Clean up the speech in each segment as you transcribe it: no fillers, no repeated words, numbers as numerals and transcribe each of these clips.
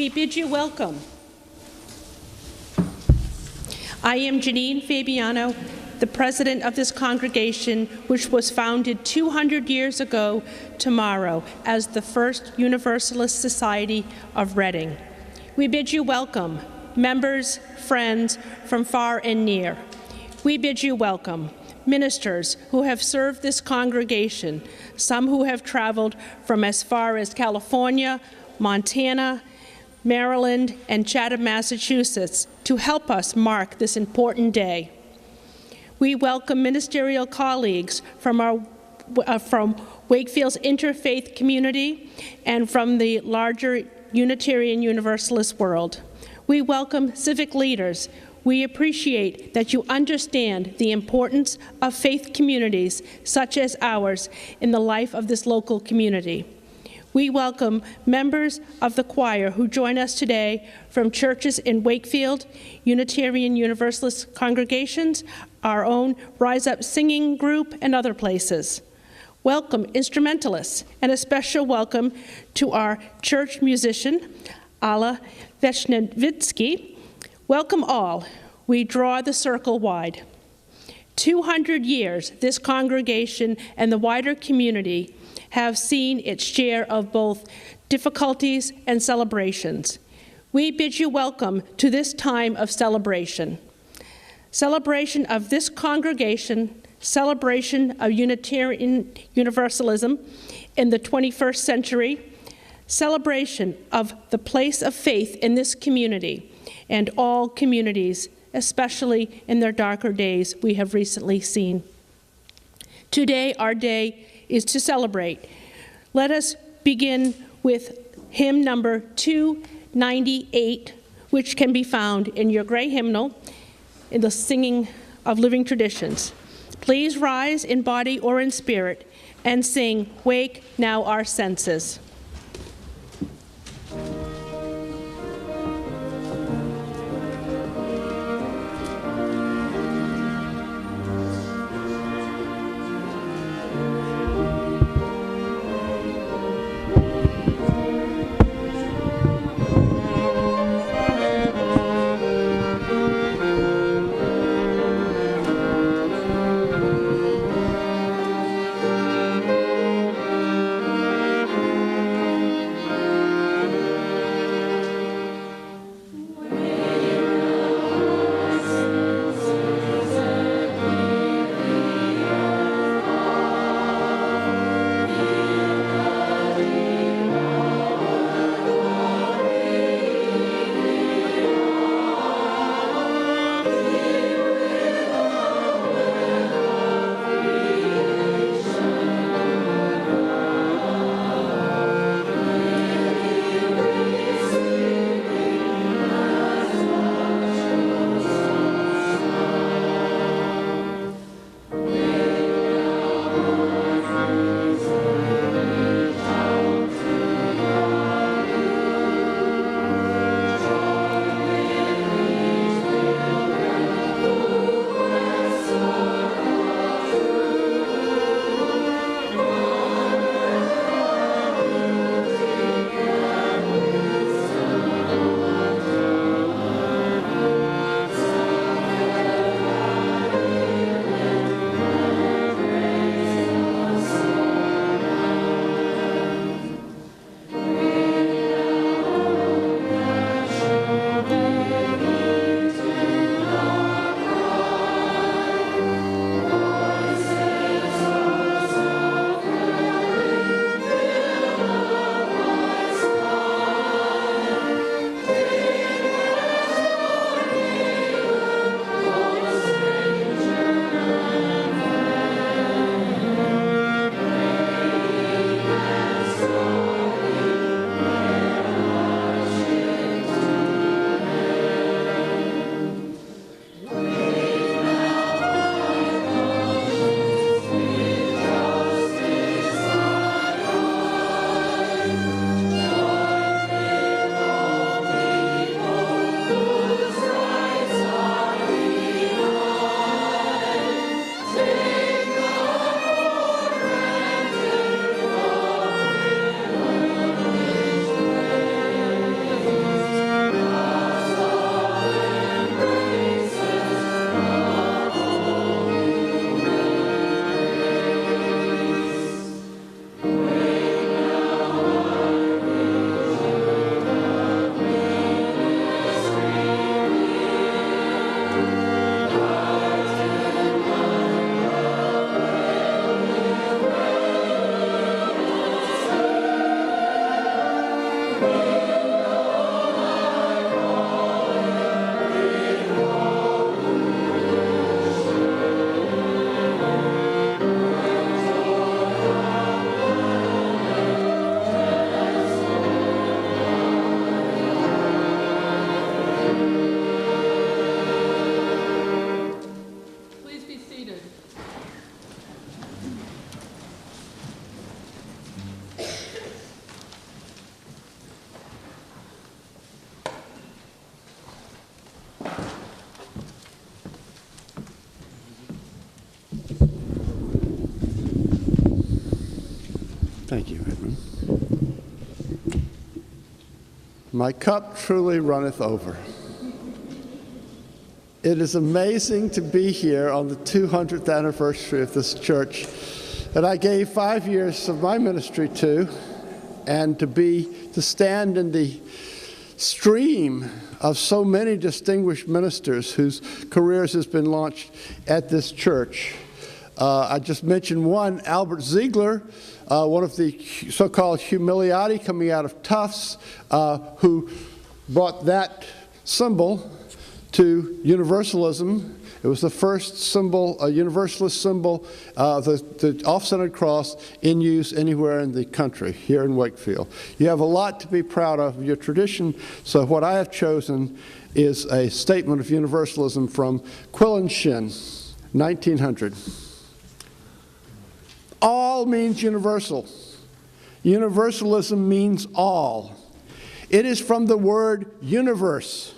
We bid you welcome. I am Janine Fabiano, the president of this congregation, which was founded 200 years ago tomorrow as the First Universalist Society of Reading. We bid you welcome, members, friends from far and near. We bid you welcome, ministers who have served this congregation, some who have traveled from as far as California, Montana, Maryland, and Chatham, Massachusetts, to help us mark this important day. We welcome ministerial colleagues from Wakefield's interfaith community and from the larger Unitarian Universalist world. We welcome civic leaders. We appreciate that you understand the importance of faith communities such as ours in the life of this local community. We welcome members of the choir who join us today from churches in Wakefield, Unitarian Universalist congregations, our own Rise Up Singing group, and other places. Welcome instrumentalists, and a special welcome to our church musician, Alla Veshnevitsky. Welcome all. We draw the circle wide. 200 years, this congregation and the wider community have seen its share of both difficulties and celebrations. We bid you welcome to this time of celebration. Celebration of this congregation, celebration of Unitarian Universalism in the 21st century, celebration of the place of faith in this community and all communities, especially in their darker days we have recently seen. Today, our day is to celebrate. Let us begin with hymn number 298, which can be found in your gray hymnal in the Singing of Living Traditions. Please rise in body or in spirit and sing, "Wake Now Our Senses." Thank you, Edmund. My cup truly runneth over. It is amazing to be here on the 200th anniversary of this church that I gave 5 years of my ministry to, and to stand in the stream of so many distinguished ministers whose careers has been launched at this church. I just mentioned one, Albert Ziegler, one of the so-called humiliati coming out of Tufts, who brought that symbol to Universalism. It was the first symbol, a Universalist symbol, the off-centered cross in use anywhere in the country, here in Wakefield. You have a lot to be proud of your tradition, so what I have chosen is a statement of Universalism from Quillen Shin, 1900. All means universal. Universalism means all. It is from the word universe.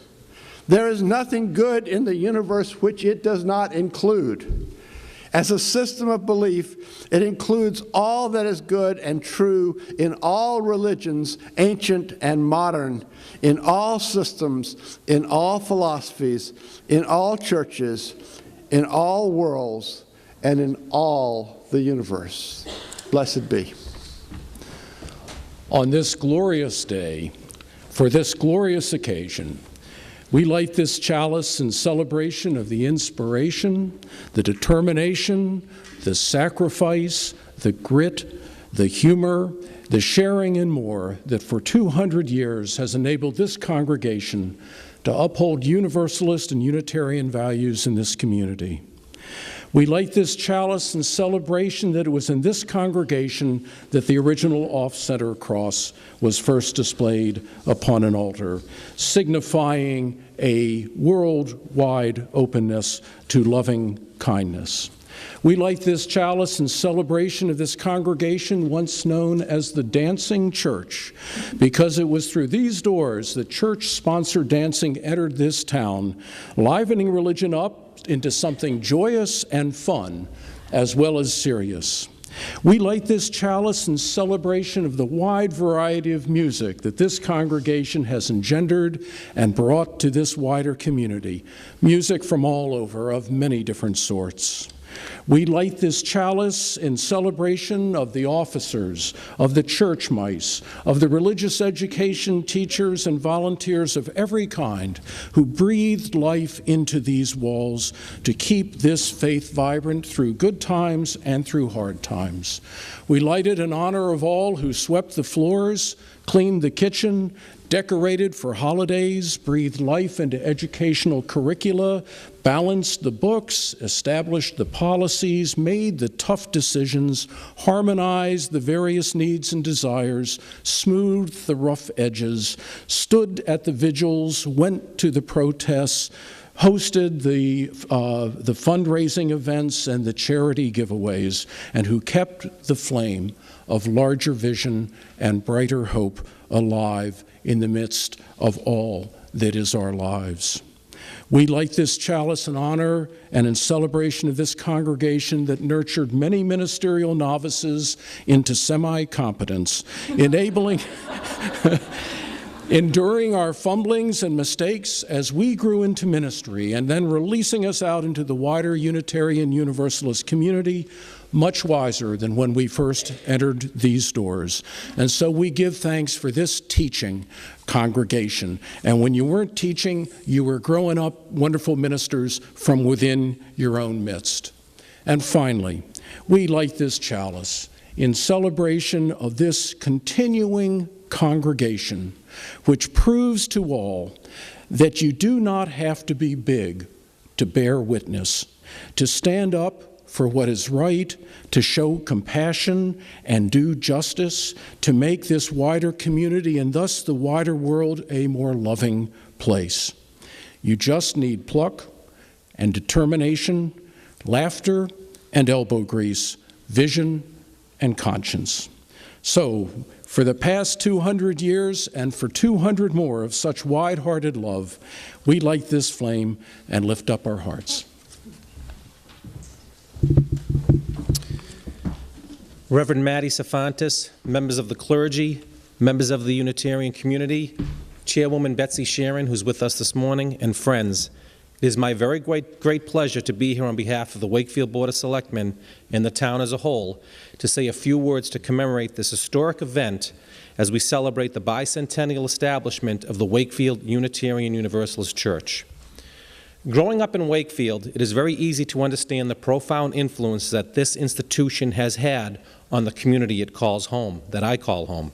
There is nothing good in the universe which it does not include. As a system of belief, it includes all that is good and true in all religions, ancient and modern, in all systems, in all philosophies, in all churches, in all worlds, and in all the universe. Blessed be. On this glorious day, for this glorious occasion, we light this chalice in celebration of the inspiration, the determination, the sacrifice, the grit, the humor, the sharing and more that for 200 years has enabled this congregation to uphold Universalist and Unitarian values in this community. We light this chalice in celebration that it was in this congregation that the original off-center cross was first displayed upon an altar, signifying a worldwide openness to loving kindness. We light this chalice in celebration of this congregation once known as the Dancing Church, because it was through these doors that church-sponsored dancing entered this town, livening religion up into something joyous and fun, as well as serious. We light this chalice in celebration of the wide variety of music that this congregation has engendered and brought to this wider community, music from all over of many different sorts. We light this chalice in celebration of the officers, of the church mice, of the religious education teachers and volunteers of every kind who breathed life into these walls to keep this faith vibrant through good times and through hard times. We light it in honor of all who swept the floors, cleaned the kitchen, decorated for holidays, breathed life into educational curricula, balanced the books, established the policies, made the tough decisions, harmonized the various needs and desires, smoothed the rough edges, stood at the vigils, went to the protests, hosted the fundraising events and the charity giveaways, and who kept the flame of larger vision and brighter hope alive in the midst of all that is our lives. We light this chalice in honor and in celebration of this congregation that nurtured many ministerial novices into semi-competence, enabling enduring our fumblings and mistakes as we grew into ministry, and then releasing us out into the wider Unitarian Universalist community, much wiser than when we first entered these doors. And so we give thanks for this teaching congregation. And when you weren't teaching, you were growing up wonderful ministers from within your own midst. And finally, we light this chalice in celebration of this continuing congregation, which proves to all that you do not have to be big to bear witness, to stand up for what is right, to show compassion and do justice, to make this wider community and thus the wider world a more loving place. You just need pluck and determination, laughter and elbow grease, vision and conscience. So, for the past 200 years and for 200 more of such wide-hearted love, we light this flame and lift up our hearts. Reverend Matty Safantis, members of the clergy, members of the Unitarian community, Chairwoman Betsy Sharon, who's with us this morning, and friends. It is my very great pleasure to be here on behalf of the Wakefield Board of Selectmen and the town as a whole to say a few words to commemorate this historic event as we celebrate the bicentennial establishment of the Wakefield Unitarian Universalist Church. Growing up in Wakefield, it is very easy to understand the profound influence that this institution has had on the community it calls home, that I call home.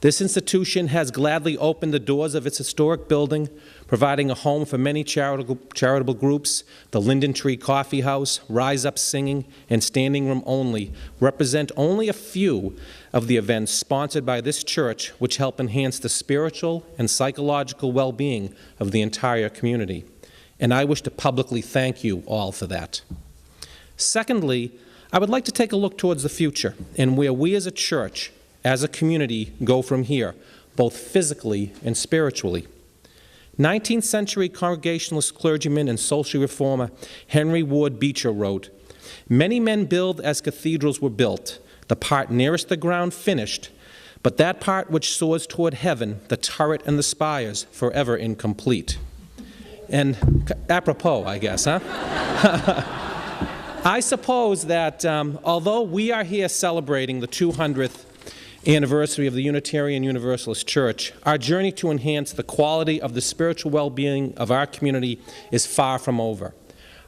This institution has gladly opened the doors of its historic building, providing a home for many charitable groups. The Linden Tree Coffee House, Rise Up Singing, and Standing Room Only represent only a few of the events sponsored by this church which help enhance the spiritual and psychological well-being of the entire community. And I wish to publicly thank you all for that. Secondly, I would like to take a look towards the future and where we as a church, as a community, go from here, both physically and spiritually. 19th century Congregationalist clergyman and social reformer Henry Ward Beecher wrote, "Many men build as cathedrals were built, the part nearest the ground finished, but that part which soars toward heaven, the turret and the spires, forever incomplete." And apropos, I guess, huh? I suppose that although we are here celebrating the 200th anniversary of the Unitarian Universalist Church, our journey to enhance the quality of the spiritual well-being of our community is far from over.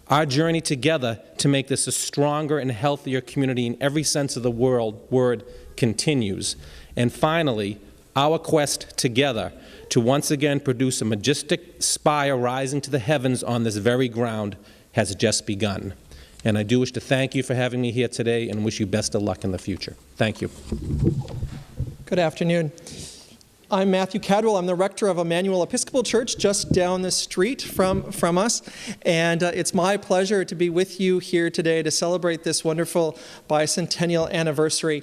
Our journey together to make this a stronger and healthier community in every sense of the word continues. And finally, our quest together to once again produce a majestic spire rising to the heavens on this very ground has just begun. And I do wish to thank you for having me here today and wish you best of luck in the future. Thank you. Good afternoon. I'm Matthew Cadwell. I'm the rector of Emmanuel Episcopal Church just down the street from us. And it's my pleasure to be with you here today to celebrate this wonderful bicentennial anniversary.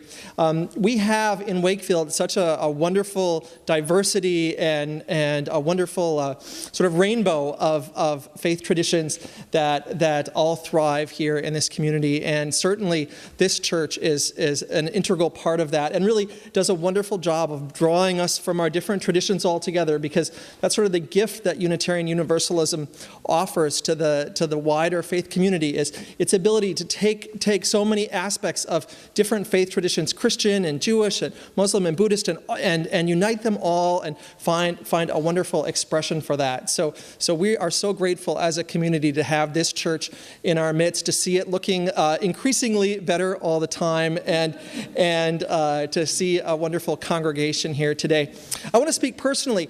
We have in Wakefield such a wonderful diversity and a wonderful sort of rainbow of faith traditions that all thrive here in this community. And certainly this church is an integral part of that and really does a wonderful job of drawing us from our different traditions all together, because that's sort of the gift that Unitarian Universalism offers to the wider faith community, is its ability to take so many aspects of different faith traditions, Christian and Jewish and Muslim and Buddhist, and unite them all and find a wonderful expression for that. So we are so grateful as a community to have this church in our midst, to see it looking increasingly better all the time, and to see a wonderful congregation here today. I want to speak personally.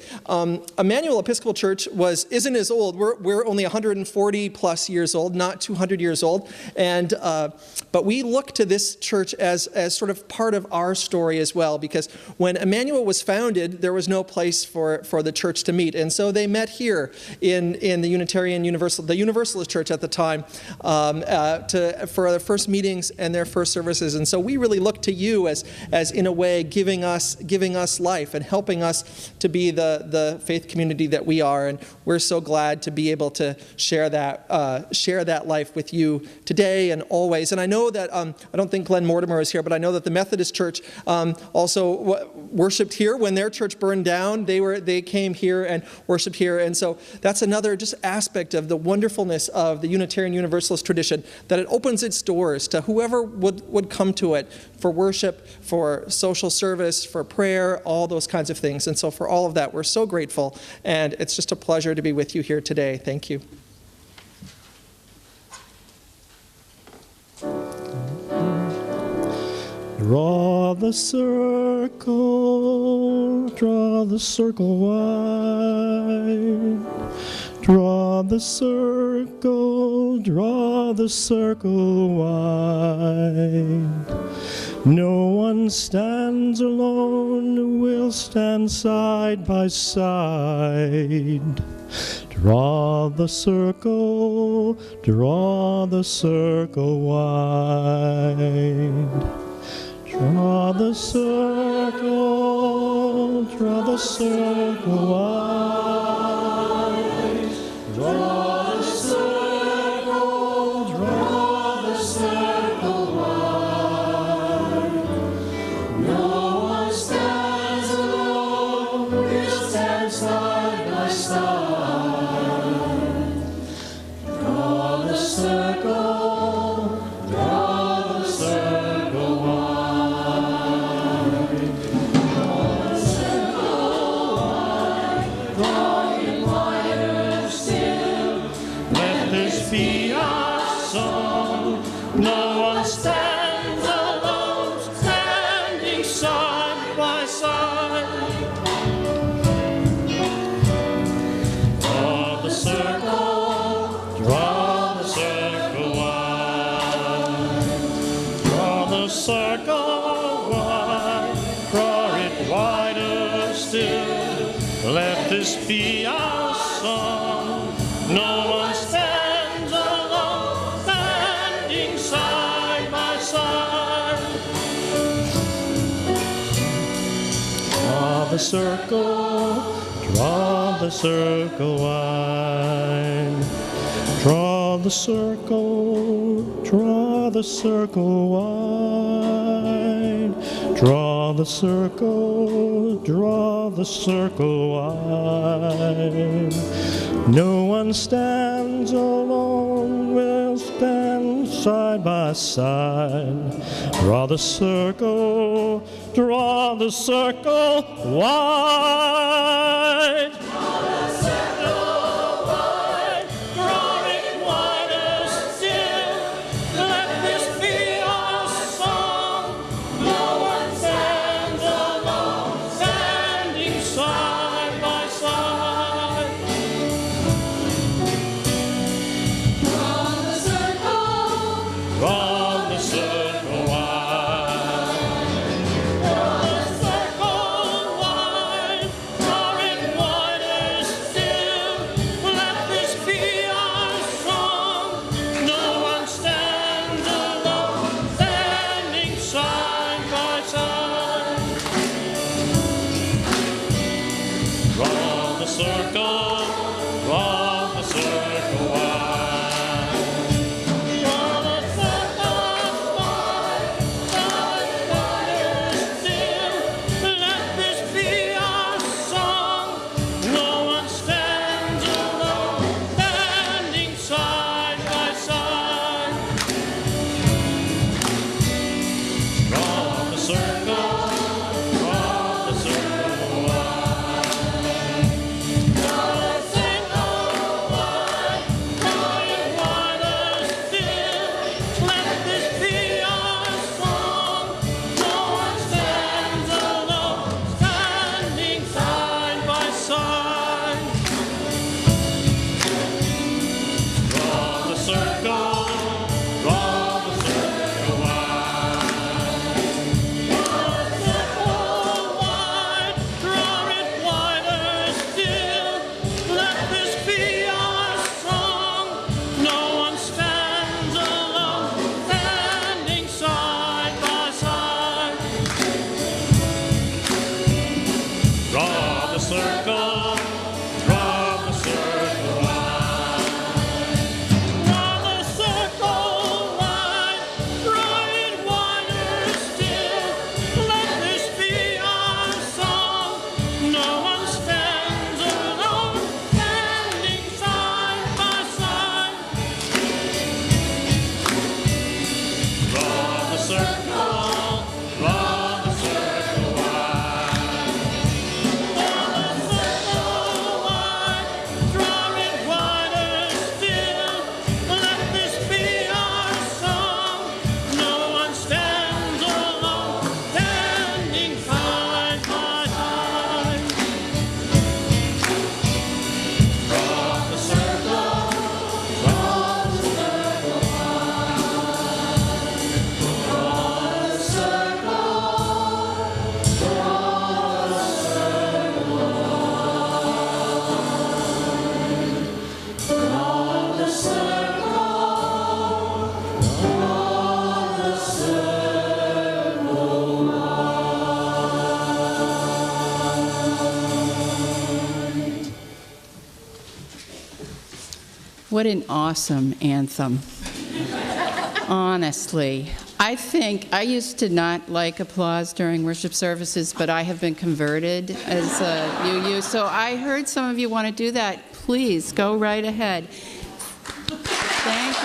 Emmanuel Episcopal Church isn't as old. We're only 140 plus years old, not 200 years old, but we look to this church as sort of part of our story as well, because when Emmanuel was founded, there was no place for the church to meet, and so they met here in the Universalist Church at the time for their first meetings and their first services. And so we really look to you as in a way giving us life and helping us to be the faith community that we are, and we're so glad to be able to share that life with you today and always. And I know that I don't think Glenn Mortimer is here, but I know that the Methodist Church also worshipped here when their church burned down. They came here and worshipped here, and so that's another just aspect of the wonderfulness of the Unitarian Universalist tradition, that it opens its doors to whoever would come to it for worship, for social service, for prayer, all those kinds of things. And so for all of that, we're so grateful, and it's just a pleasure to be with you here today. Thank you. Draw the circle wide. Draw the circle wide. No one stands alone, we'll stand side by side. Draw the circle wide. Draw the circle wide. Draw the circle wide. one stands alone, standing side by side. Draw the circle wide. Draw the circle wide, draw it wider still. Let this be our song. No one stands alone, standing side by side. Draw the circle wide. Draw the circle wide. Draw the circle wide. No one stands alone, we'll stand side by side. Draw the circle wide. What an awesome anthem. Honestly. I think, I used to not like applause during worship services, but I have been converted as a UU. So I heard some of you want to do that. Please, go right ahead. Thank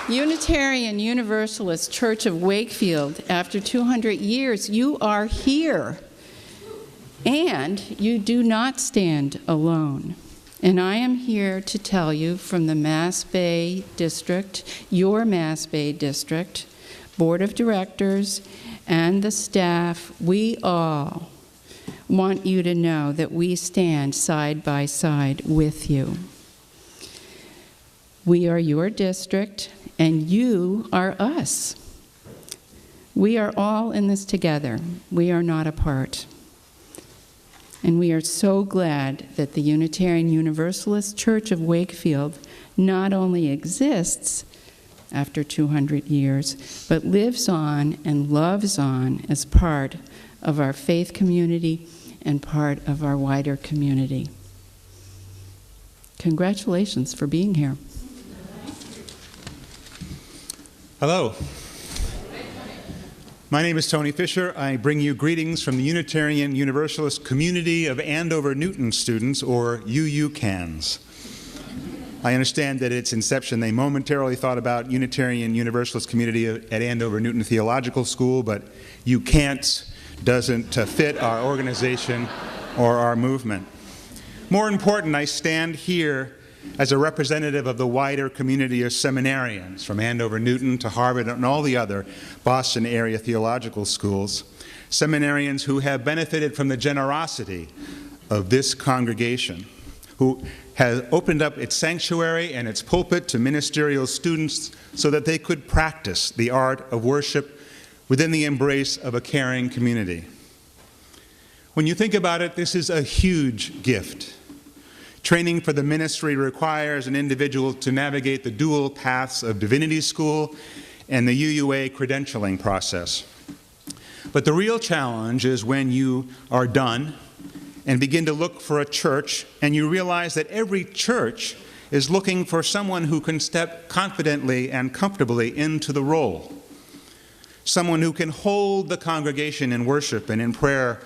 you. Unitarian Universalist Church of Wakefield, after 200 years, you are here. And you do not stand alone. And I am here to tell you from the Mass Bay District, your Mass Bay District, Board of Directors, and the staff, we all want you to know that we stand side by side with you. We are your district, and you are us. We are all in this together. We are not apart. And we are so glad that the Unitarian Universalist Church of Wakefield not only exists after 200 years, but lives on and loves on as part of our faith community and part of our wider community. Congratulations for being here. Hello. My name is Tony Fisher. I bring you greetings from the Unitarian Universalist Community of Andover-Newton students, or UUCANs. I understand that at its inception they momentarily thought about Unitarian Universalist Community at Andover-Newton Theological School, but UCANTS doesn't fit our organization or our movement. More important, I stand here as a representative of the wider community of seminarians from Andover-Newton to Harvard and all the other Boston area theological schools, seminarians who have benefited from the generosity of this congregation, who has opened up its sanctuary and its pulpit to ministerial students so that they could practice the art of worship within the embrace of a caring community. When you think about it, this is a huge gift. Training for the ministry requires an individual to navigate the dual paths of divinity school and the UUA credentialing process. But the real challenge is when you are done and begin to look for a church and you realize that every church is looking for someone who can step confidently and comfortably into the role. Someone who can hold the congregation in worship and in prayer.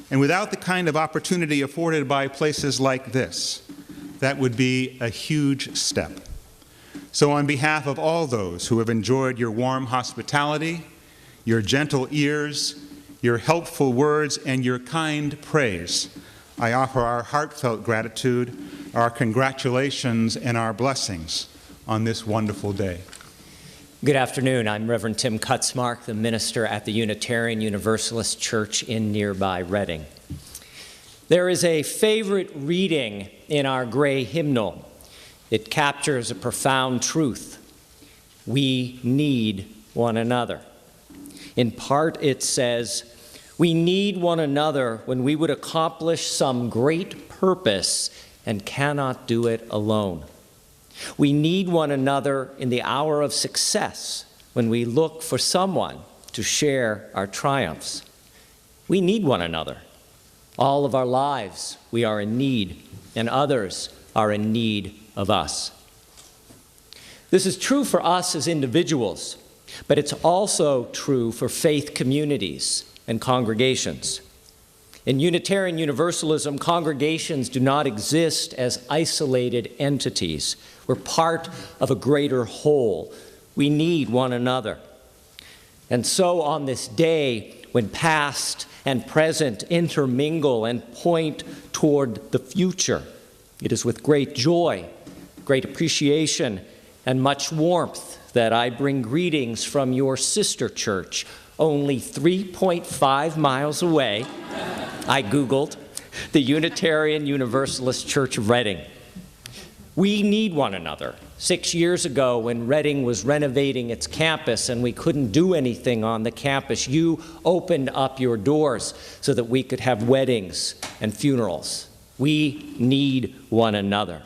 And without the kind of opportunity afforded by places like this, that would be a huge step. So on behalf of all those who have enjoyed your warm hospitality, your gentle ears, your helpful words, and your kind praise, I offer our heartfelt gratitude, our congratulations, and our blessings on this wonderful day. Good afternoon. I'm Reverend Tim Kutzmark, the minister at the Unitarian Universalist Church in nearby Reading. There is a favorite reading in our gray hymnal. It captures a profound truth. We need one another. In part, it says, we need one another when we would accomplish some great purpose and cannot do it alone. We need one another in the hour of success when we look for someone to share our triumphs. We need one another. All of our lives we are in need, and others are in need of us. This is true for us as individuals, but it's also true for faith communities and congregations. In Unitarian Universalism, congregations do not exist as isolated entities. We're part of a greater whole. We need one another. And so on this day, when past and present intermingle and point toward the future, it is with great joy, great appreciation, and much warmth that I bring greetings from your sister church, only 3.5 miles away. I Googled the Unitarian Universalist Church of Reading. We need one another. 6 years ago, when Reading was renovating its campus and we couldn't do anything on the campus, you opened up your doors so that we could have weddings and funerals. We need one another.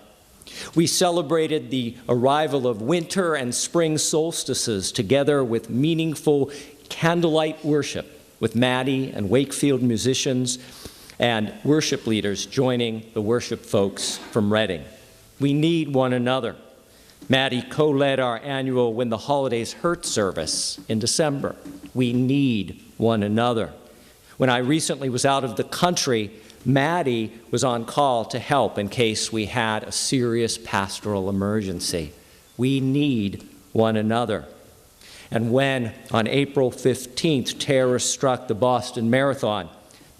We celebrated the arrival of winter and spring solstices together with meaningful candlelight worship with Maddie and Wakefield musicians and worship leaders joining the worship folks from Reading. We need one another. Maddie co-led our annual When the Holidays Hurt service in December. We need one another. When I recently was out of the country, Maddie was on call to help in case we had a serious pastoral emergency. We need one another. And when, on April 15th, terror struck the Boston Marathon,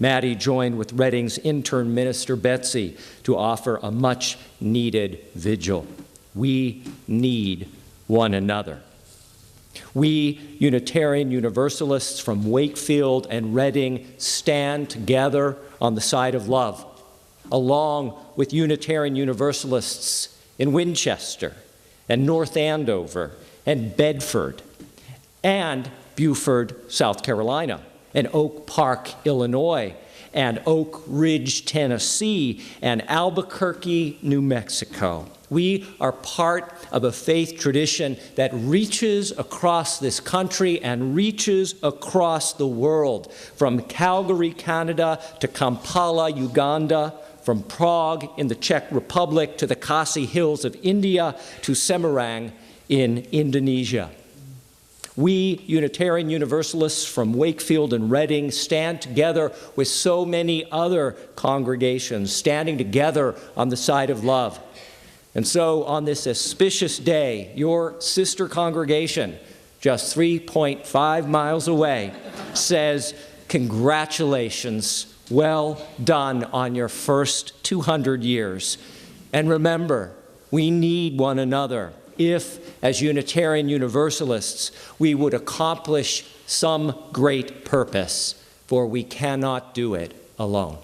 Maddie joined with Reading's intern minister, Betsy, to offer a much-needed vigil. We need one another. We Unitarian Universalists from Wakefield and Reading stand together on the side of love, along with Unitarian Universalists in Winchester and North Andover and Bedford and Beaufort, South Carolina, and Oak Park, Illinois, and Oak Ridge, Tennessee, and Albuquerque, New Mexico. We are part of a faith tradition that reaches across this country and reaches across the world, from Calgary, Canada, to Kampala, Uganda, from Prague in the Czech Republic to the Khasi Hills of India to Semarang in Indonesia. We Unitarian Universalists from Wakefield and Reading stand together with so many other congregations, standing together on the side of love. And so on this auspicious day, your sister congregation, just 3.5 miles away, says, congratulations, well done on your first 200 years. And remember, we need one another if, as Unitarian Universalists, we would accomplish some great purpose, for we cannot do it alone.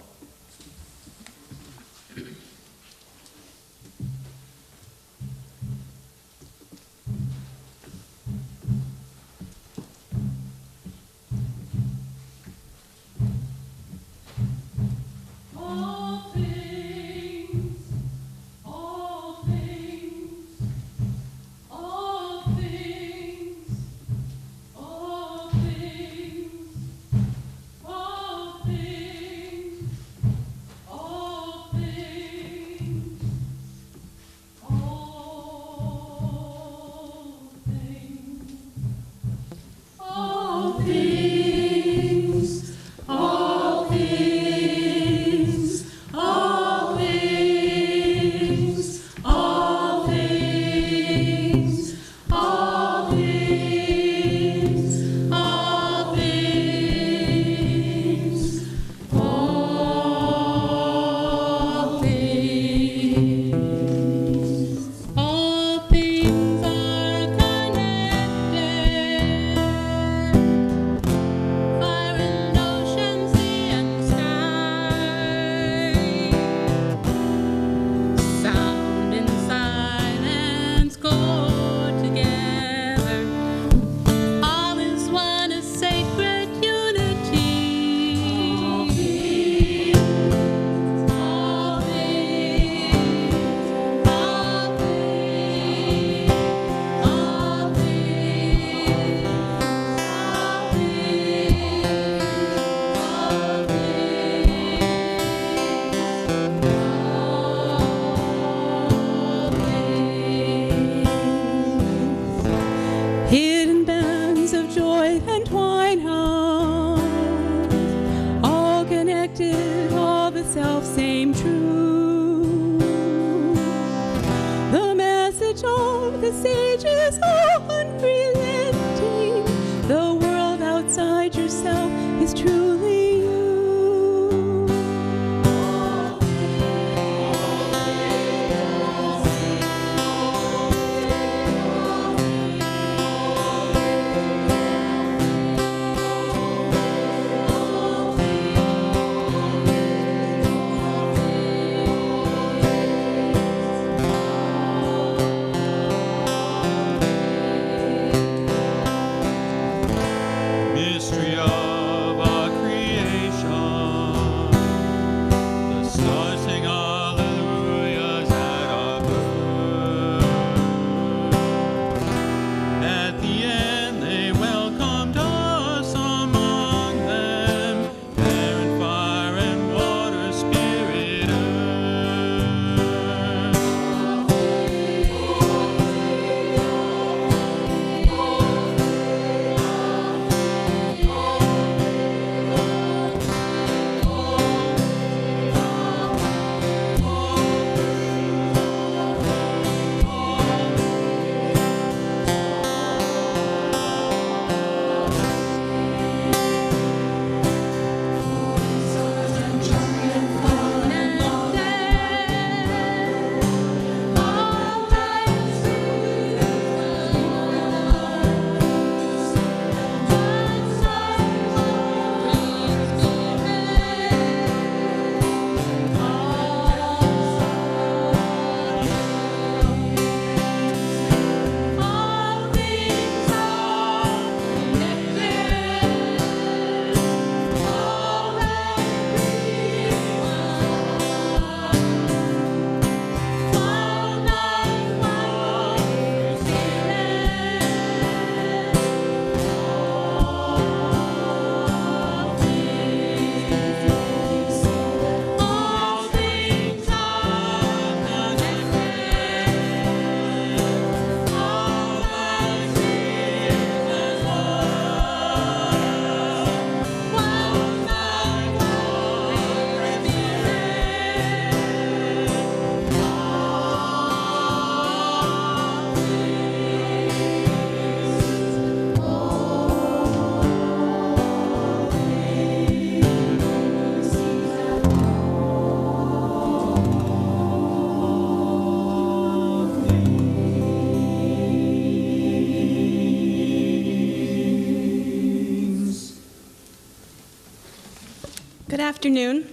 afternoon.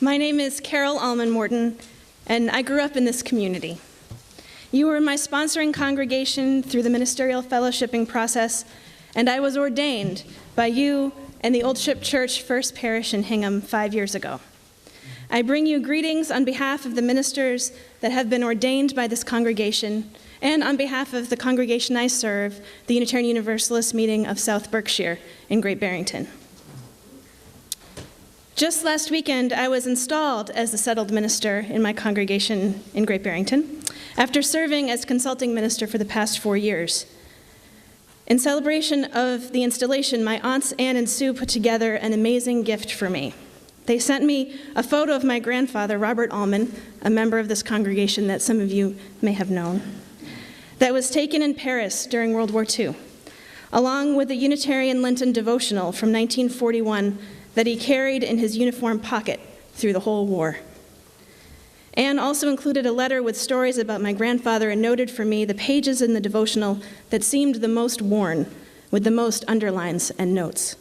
My name is Carol Allman Morton, and I grew up in this community. You were my sponsoring congregation through the ministerial fellowshipping process, and I was ordained by you and the Old Ship Church First Parish in Hingham 5 years ago. I bring you greetings on behalf of the ministers that have been ordained by this congregation and on behalf of the congregation I serve, the Unitarian Universalist meeting of South Berkshire in Great Barrington. Just last weekend, I was installed as the settled minister in my congregation in Great Barrington, after serving as consulting minister for the past 4 years. In celebration of the installation, my aunts Anne and Sue put together an amazing gift for me. They sent me a photo of my grandfather, Robert Allman, a member of this congregation that some of you may have known, that was taken in Paris during World War II, along with a Unitarian Lenten devotional from 1941 that he carried in his uniform pocket through the whole war. Anne also included a letter with stories about my grandfather and noted for me the pages in the devotional that seemed the most worn, with the most underlines and notes.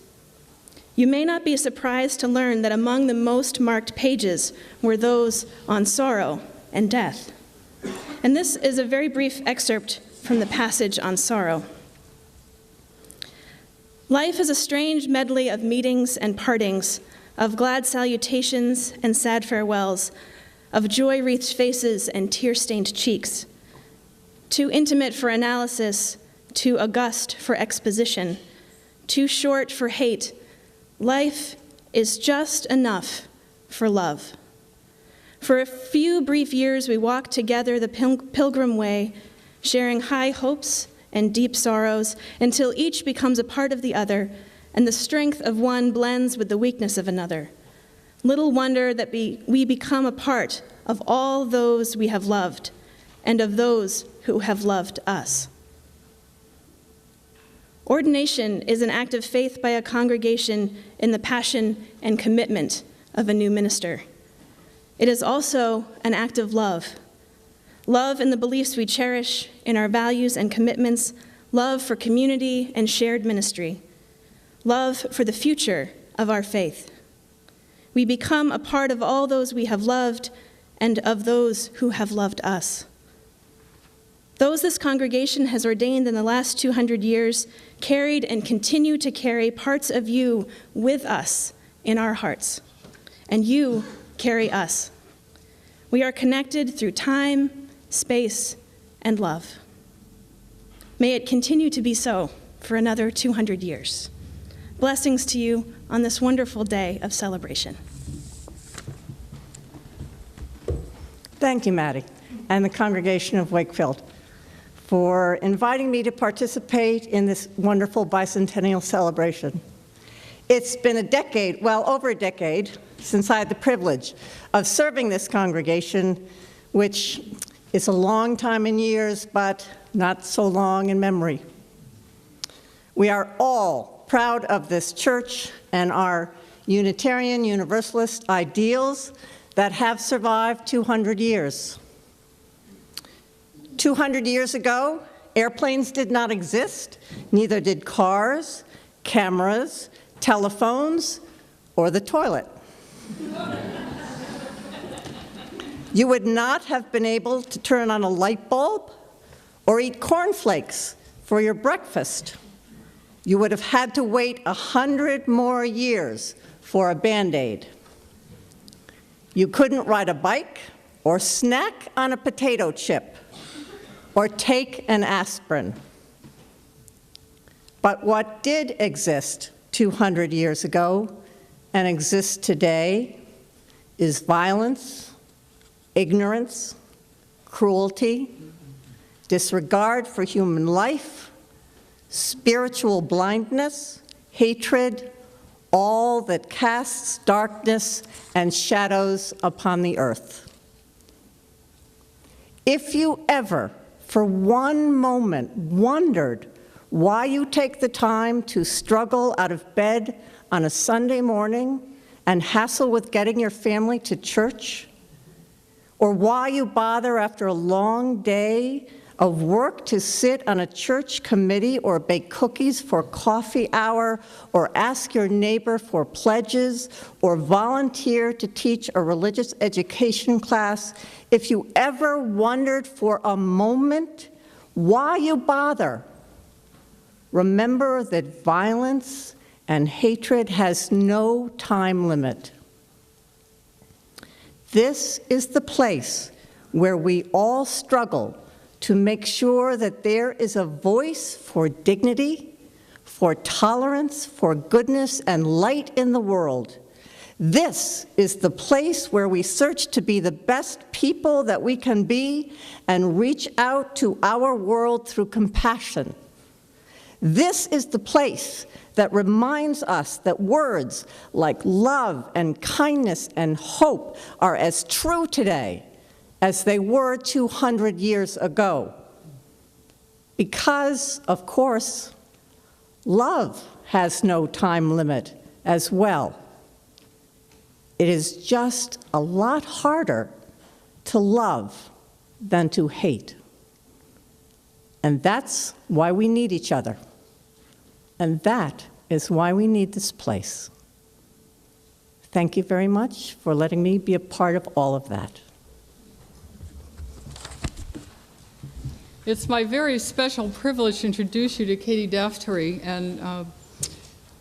You may not be surprised to learn that among the most marked pages were those on sorrow and death. And this is a very brief excerpt from the passage on sorrow. Life is a strange medley of meetings and partings, of glad salutations and sad farewells, of joy-wreathed faces and tear-stained cheeks. Too intimate for analysis, too august for exposition, too short for hate, life is just enough for love. For a few brief years, we walk together the pilgrim way, sharing high hopes and deep sorrows, until each becomes a part of the other, and the strength of one blends with the weakness of another. Little wonder that we become a part of all those we have loved, and of those who have loved us. Ordination is an act of faith by a congregation in the passion and commitment of a new minister. It is also an act of love. Love in the beliefs we cherish, in our values and commitments, love for community and shared ministry, love for the future of our faith. We become a part of all those we have loved and of those who have loved us. Those this congregation has ordained in the last 200 years carried and continue to carry parts of you with us in our hearts, and you carry us. We are connected through time, space, and love. May it continue to be so for another 200 years. Blessings to you on this wonderful day of celebration. Thank you, Maddie, and the congregation of Wakefield for inviting me to participate in this wonderful bicentennial celebration. It's been a decade, well, over a decade, since I had the privilege of serving this congregation, which is a long time in years, but not so long in memory. We are all proud of this church and our Unitarian Universalist ideals that have survived 200 years. 200 years ago, airplanes did not exist, neither did cars, cameras, telephones, or the toilet. You would not have been able to turn on a light bulb or eat cornflakes for your breakfast. You would have had to wait 100 more years for a Band-Aid. You couldn't ride a bike or snack on a potato chip or take an aspirin. But what did exist 200 years ago and exists today is violence, ignorance, cruelty, disregard for human life, spiritual blindness, hatred, all that casts darkness and shadows upon the earth. If you ever, for one moment, wondered why you take the time to struggle out of bed on a Sunday morning and hassle with getting your family to church, or why you bother after a long day of work to sit on a church committee or bake cookies for coffee hour or ask your neighbor for pledges or volunteer to teach a religious education class, if you ever wondered for a moment why you bother, remember that violence and hatred has no time limit. This is the place where we all struggle to make sure that there is a voice for dignity, for tolerance, for goodness and light in the world. This is the place where we search to be the best people that we can be and reach out to our world through compassion. This is the place that reminds us that words like love and kindness and hope are as true today as they were 200 years ago. Because, of course, love has no time limit as well. It is just a lot harder to love than to hate. And that's why we need each other. And that is why we need this place. Thank you very much for letting me be a part of all of that. It's my very special privilege to introduce you to Katie Daftery, and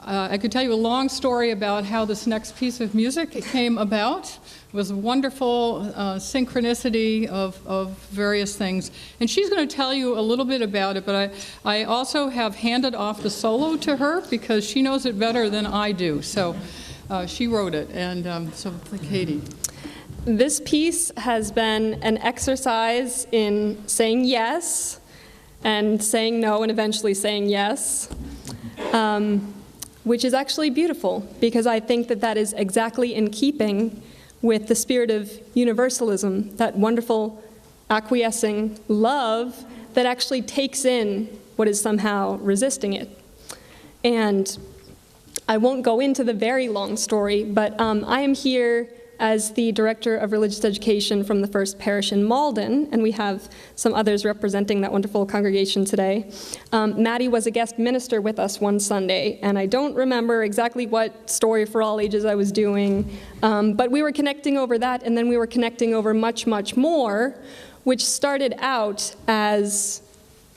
I could tell you a long story about how this next piece of music came about. It was a wonderful synchronicity of various things. And she's going to tell you a little bit about it, but I also have handed off the solo to her because she knows it better than I do. So she wrote it, and so Katie. This piece has been an exercise in saying yes and saying no and eventually saying yes. Which is actually beautiful, because I think that that is exactly in keeping with the spirit of universalism, that wonderful acquiescing love that actually takes in what is somehow resisting it. And I won't go into the very long story, but I am here as the Director of Religious Education from the First Parish in Malden, and we have some others representing that wonderful congregation today. Maddie was a guest minister with us one Sunday, and I don't remember exactly what story for all ages I was doing, but we were connecting over that, and then we were connecting over much, much more, which started out as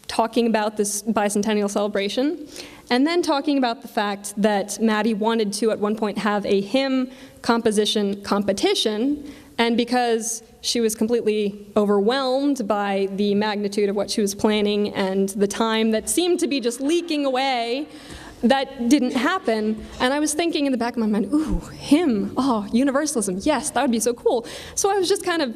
talking about this bicentennial celebration, and then talking about the fact that Maddie wanted to, at one point, have a hymn composition competition, and because she was completely overwhelmed by the magnitude of what she was planning and the time that seemed to be just leaking away, that didn't happen. And I was thinking in the back of my mind, ooh, hymn, oh, universalism, yes, that would be so cool. So I was just kind of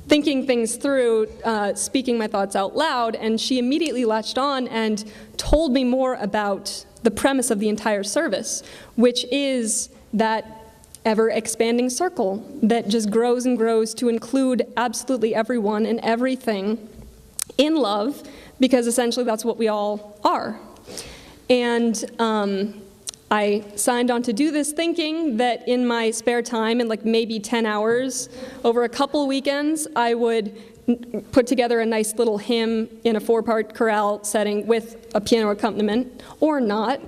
thinking things through, speaking my thoughts out loud, and she immediately latched on and told me more about the premise of the entire service, which is that ever-expanding circle that just grows and grows to include absolutely everyone and everything in love, because essentially that's what we all are. And I signed on to do this thinking that in my spare time, in like maybe 10 hours, over a couple weekends, I would put together a nice little hymn in a 4-part chorale setting with a piano accompaniment, or not.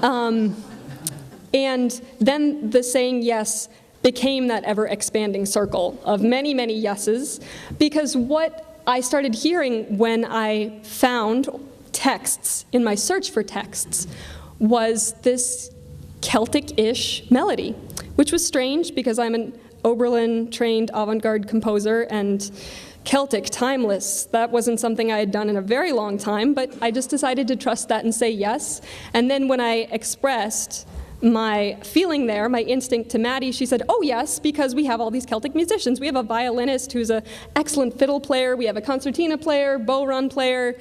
And then the saying yes became that ever-expanding circle of many, many yeses, because what I started hearing when I found texts in my search for texts was this Celtic-ish melody, which was strange because I'm an Oberlin-trained avant-garde composer, and Celtic, timeless, that wasn't something I had done in a very long time, but I just decided to trust that and say yes. And then when I expressed my feeling there, my instinct to Maddie, she said, oh yes, because we have all these Celtic musicians. We have a violinist who's an excellent fiddle player, we have a concertina player, bodhrán player,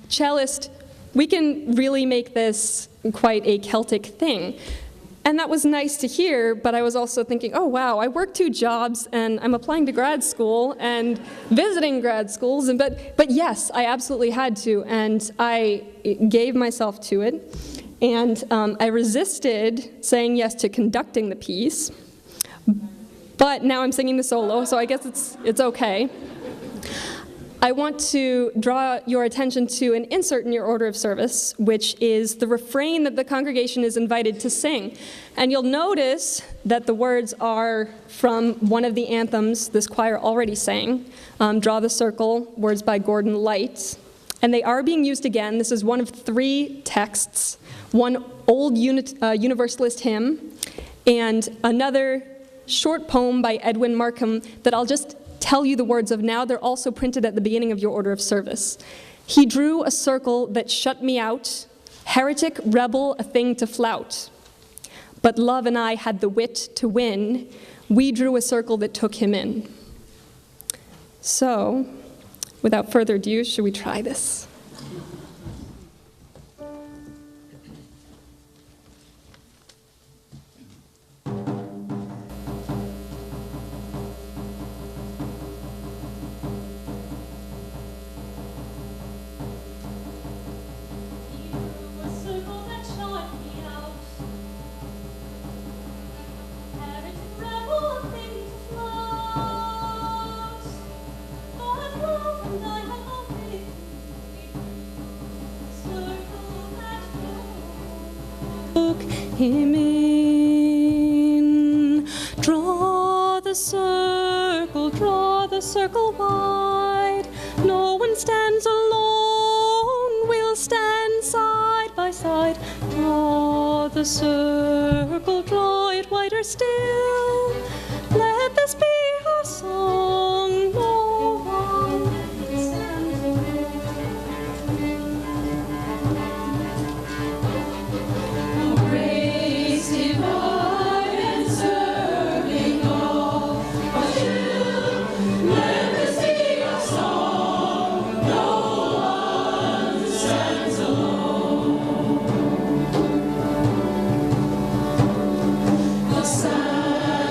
cellist. We can really make this quite a Celtic thing. And that was nice to hear, but I was also thinking, oh wow, I work 2 jobs and I'm applying to grad school and visiting grad schools, but yes, I absolutely had to, and I gave myself to it. And I resisted saying yes to conducting the piece, but now I'm singing the solo, so I guess it's okay. I want to draw your attention to an insert in your order of service, which is the refrain that the congregation is invited to sing. And you'll notice that the words are from one of the anthems this choir already sang, Draw the Circle, words by Gordon Light. And they are being used again. This is one of 3 texts, one old Universalist hymn, and another short poem by Edwin Markham that I'll just tell you the words of now. They're also printed at the beginning of your order of service. He drew a circle that shut me out, heretic, rebel, a thing to flout. But love and I had the wit to win. We drew a circle that took him in. So, without further ado, should we try this? Him in. Draw the circle wide. No one stands alone, we'll stand side by side. Draw the circle, draw it wider still. Let this be our song, no one stands The sun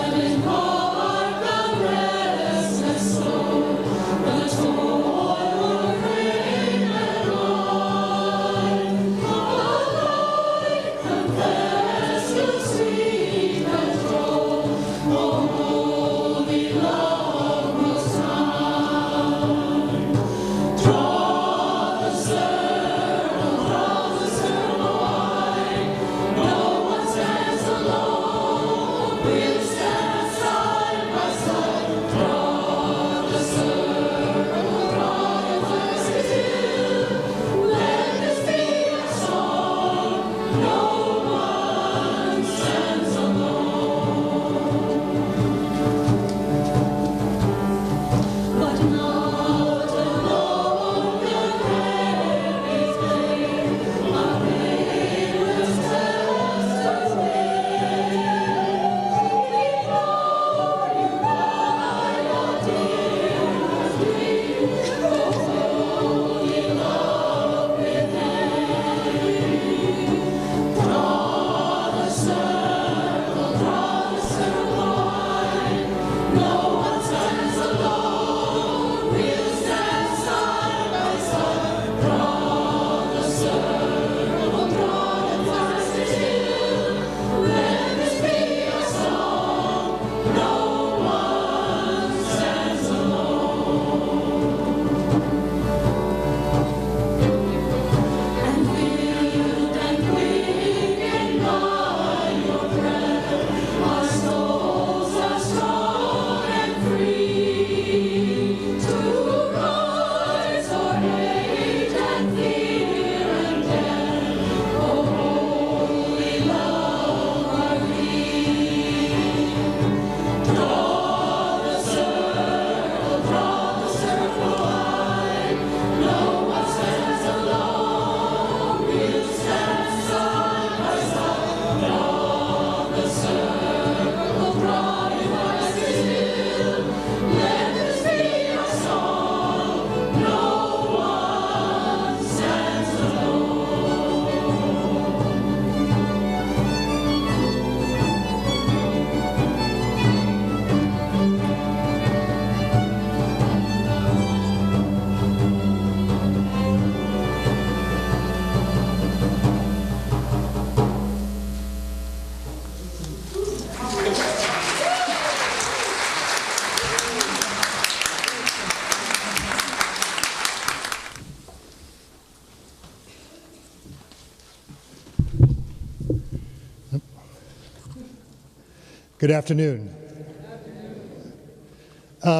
Good afternoon.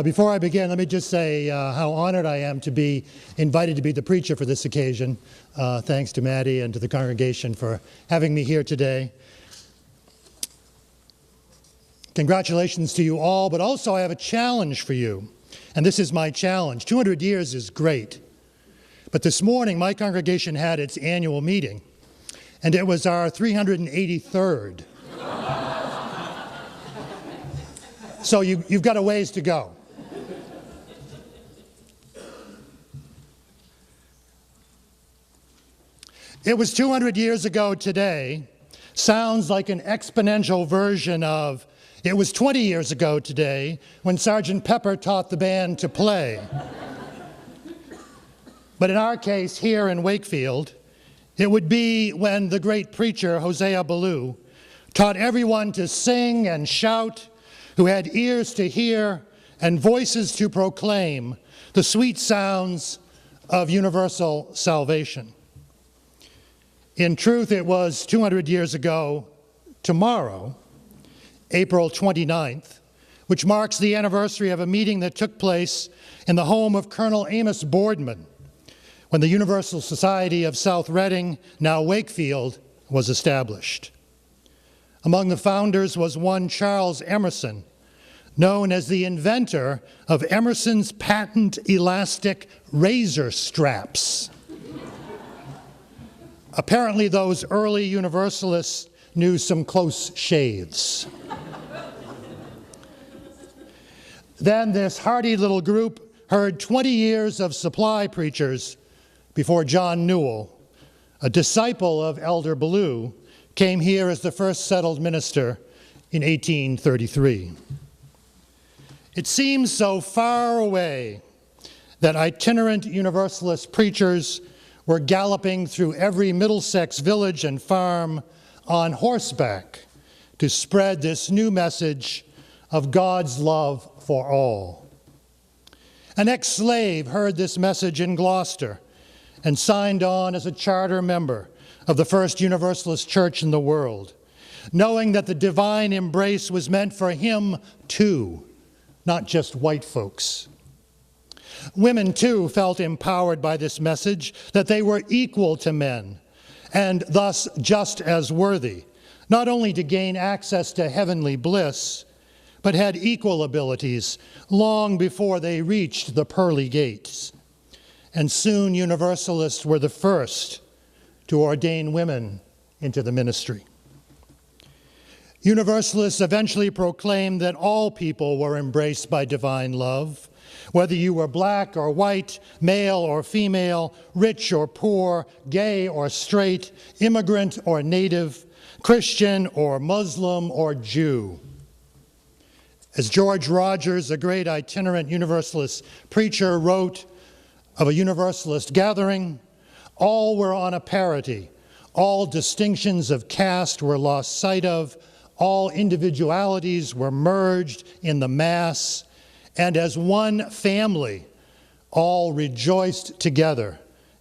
Before I begin, let me just say how honored I am to be invited to be the preacher for this occasion. Thanks to Maddie and to the congregation for having me here today. Congratulations to you all, but also I have a challenge for you. And this is my challenge. 200 years is great. But this morning, my congregation had its annual meeting, and it was our 383rd. So you've got a ways to go. It was 200 years ago today. Sounds like an exponential version of it was 20 years ago today when Sergeant Pepper taught the band to play. But in our case here in Wakefield, it would be when the great preacher Hosea Ballou taught everyone to sing and shout, who had ears to hear and voices to proclaim the sweet sounds of universal salvation. In truth, it was 200 years ago tomorrow, April 29th, which marks the anniversary of a meeting that took place in the home of Colonel Amos Boardman, when the Universal Society of South Reading, now Wakefield, was established. Among the founders was one Charles Emerson, known as the inventor of Emerson's patent elastic razor straps. Apparently, those early Universalists knew some close shaves. Then this hardy little group heard 20 years of supply preachers before John Newell, a disciple of Elder Ballou, came here as the first settled minister in 1833. It seems so far away that itinerant Universalist preachers were galloping through every Middlesex village and farm on horseback to spread this new message of God's love for all. An ex-slave heard this message in Gloucester and signed on as a charter member of the first Universalist church in the world, knowing that the divine embrace was meant for him too, not just white folks. Women, too, felt empowered by this message that they were equal to men and thus just as worthy, not only to gain access to heavenly bliss, but had equal abilities long before they reached the pearly gates. And soon Universalists were the first to ordain women into the ministry. Universalists eventually proclaimed that all people were embraced by divine love, whether you were black or white, male or female, rich or poor, gay or straight, immigrant or native, Christian or Muslim or Jew. As George Rogers, a great itinerant Universalist preacher, wrote of a Universalist gathering, all were on a parity, all distinctions of caste were lost sight of, all individualities were merged in the mass, and as one family, all rejoiced together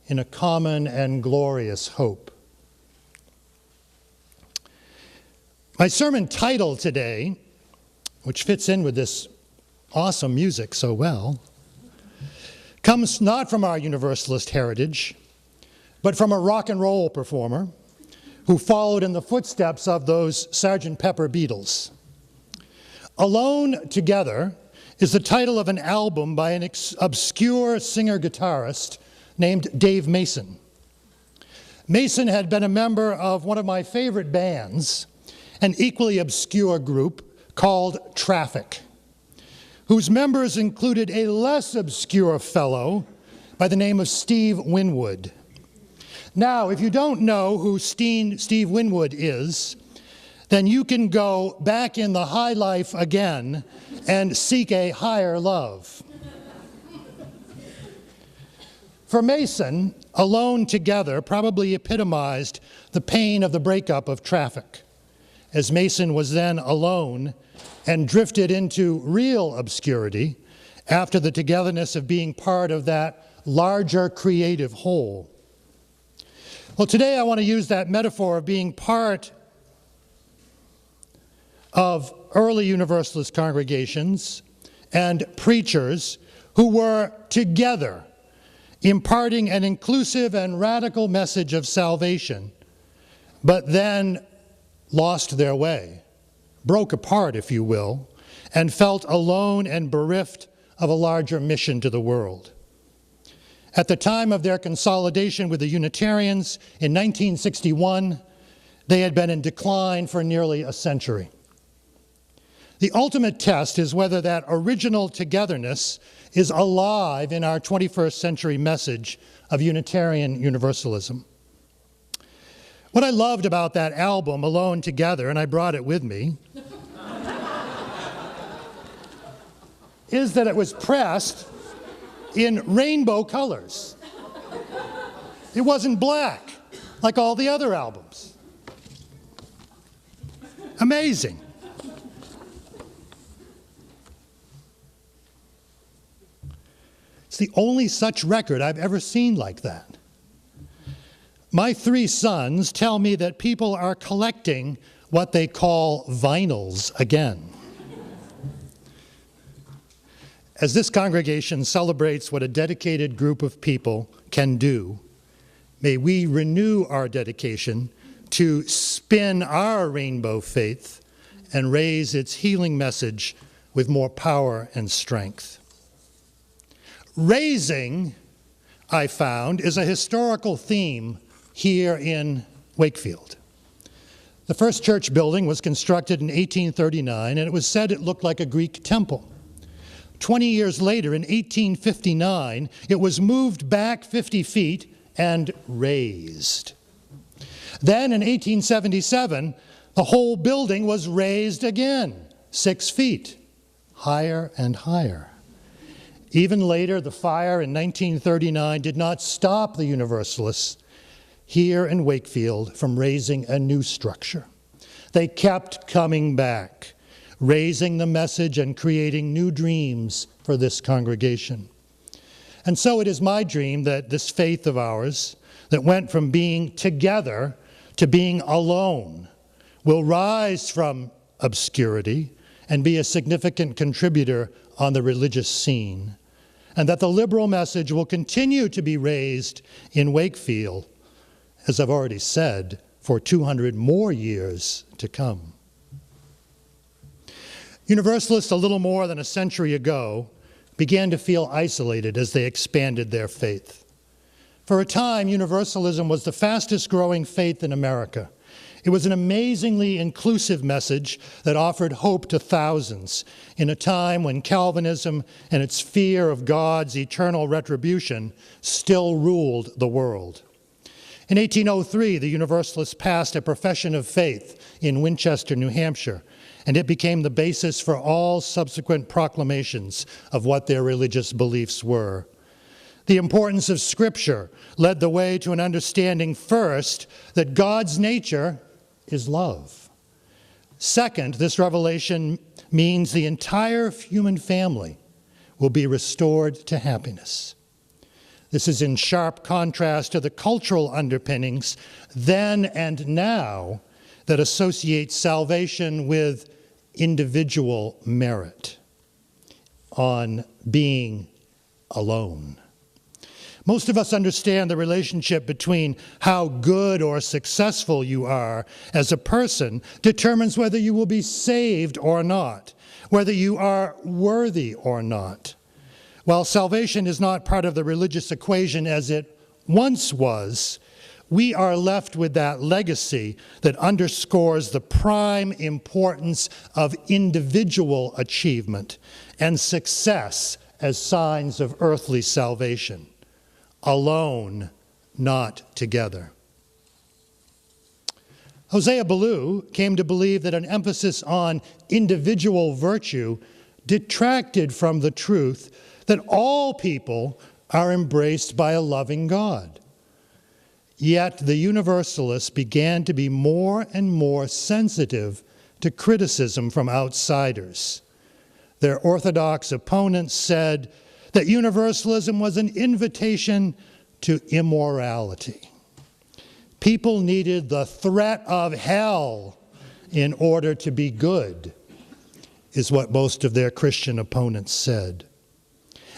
in a common and glorious hope. My sermon title today, which fits in with this awesome music so well, comes not from our Universalist heritage, but from a rock and roll performer who followed in the footsteps of those Sgt. Pepper Beatles. Alone Together is the title of an album by an obscure singer-guitarist named Dave Mason. Mason had been a member of one of my favorite bands, an equally obscure group called Traffic, whose members included a less obscure fellow by the name of Steve Winwood. Now, if you don't know who Steve Winwood is, then you can go back in the high life again and seek a higher love. For Mason, Alone Together probably epitomized the pain of the breakup of Traffic, as Mason was then alone and drifted into real obscurity after the togetherness of being part of that larger creative whole. Well, today I want to use that metaphor of being part of early Universalist congregations and preachers who were together imparting an inclusive and radical message of salvation, but then lost their way, broke apart, if you will, and felt alone and bereft of a larger mission to the world. At the time of their consolidation with the Unitarians in 1961, they had been in decline for nearly a century. The ultimate test is whether that original togetherness is alive in our 21st century message of Unitarian Universalism. What I loved about that album, Alone Together, and I brought it with me, is that it was pressed in rainbow colors. It wasn't black like all the other albums. Amazing. It's the only such record I've ever seen like that. My 3 sons tell me that people are collecting what they call vinyls again. As this congregation celebrates what a dedicated group of people can do, may we renew our dedication to spin our rainbow faith and raise its healing message with more power and strength. Raising, I found, is a historical theme here in Wakefield. The first church building was constructed in 1839, and it was said it looked like a Greek temple. 20 years later, in 1859, it was moved back 50 feet and raised. Then in 1877, the whole building was raised again, 6 feet, higher and higher. Even later, the fire in 1939 did not stop the Universalists here in Wakefield from raising a new structure. They kept coming back, raising the message and creating new dreams for this congregation. And so it is my dream that this faith of ours, that went from being together to being alone, will rise from obscurity and be a significant contributor on the religious scene, and that the liberal message will continue to be raised in Wakefield, as I've already said, for 200 more years to come. Universalists, a little more than a century ago, began to feel isolated as they expanded their faith. For a time, Universalism was the fastest growing faith in America. It was an amazingly inclusive message that offered hope to thousands in a time when Calvinism and its fear of God's eternal retribution still ruled the world. In 1803, the Universalists passed a profession of faith in Winchester, New Hampshire, and it became the basis for all subsequent proclamations of what their religious beliefs were. The importance of Scripture led the way to an understanding, first, that God's nature is love. Second, this revelation means the entire human family will be restored to happiness. This is in sharp contrast to the cultural underpinnings then and now that associate salvation with individual merit, on being alone. Most of us understand the relationship between how good or successful you are as a person determines whether you will be saved or not, whether you are worthy or not. While salvation is not part of the religious equation as it once was, we are left with that legacy that underscores the prime importance of individual achievement and success as signs of earthly salvation. Alone, not together. Hosea Ballou came to believe that an emphasis on individual virtue detracted from the truth that all people are embraced by a loving God. Yet the Universalists began to be more and more sensitive to criticism from outsiders. Their orthodox opponents said that Universalism was an invitation to immorality. People needed the threat of hell in order to be good, is what most of their Christian opponents said.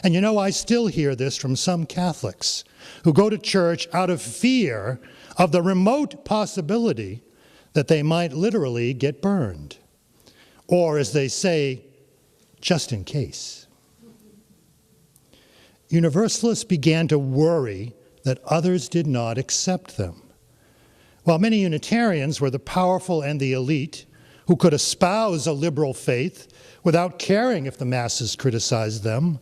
And you know, I still hear this from some Catholics who go to church out of fear of the remote possibility that they might literally get burned. Or, as they say, just in case. Universalists began to worry that others did not accept them. While many Unitarians were the powerful and the elite who could espouse a liberal faith without caring if the masses criticized them,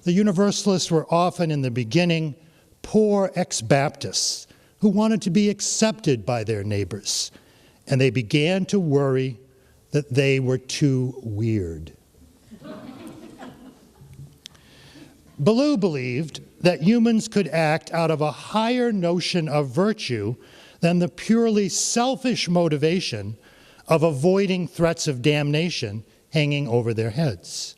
the Universalists were often, in the beginning, poor ex-Baptists who wanted to be accepted by their neighbors, and they began to worry that they were too weird. Ballou believed that humans could act out of a higher notion of virtue than the purely selfish motivation of avoiding threats of damnation hanging over their heads.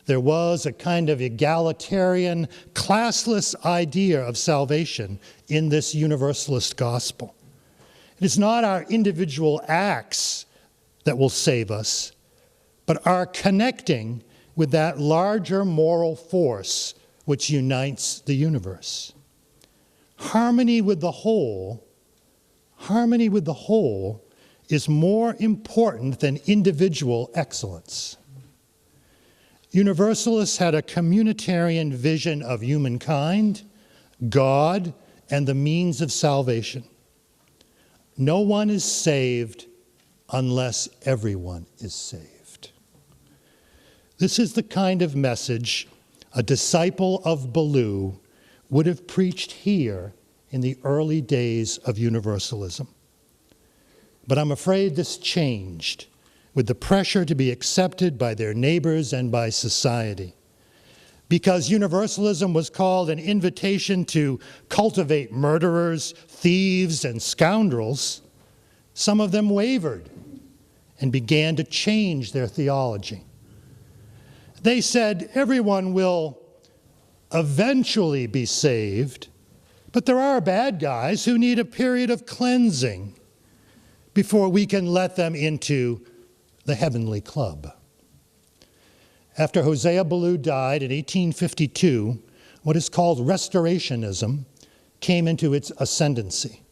There was a kind of egalitarian, classless idea of salvation in this Universalist gospel. It is not our individual acts that will save us, but our connecting with that larger moral force which unites the universe. Harmony with the whole is more important than individual excellence. Universalists had a communitarian vision of humankind, God, and the means of salvation. No one is saved unless everyone is saved. This is the kind of message a disciple of Ballou would have preached here in the early days of Universalism. But I'm afraid this changed with the pressure to be accepted by their neighbors and by society. Because Universalism was called an invitation to cultivate murderers, thieves, and scoundrels, some of them wavered and began to change their theology. They said everyone will eventually be saved, but there are bad guys who need a period of cleansing before we can let them into the heavenly club. After Hosea Ballou died in 1852, what is called Restorationism came into its ascendancy.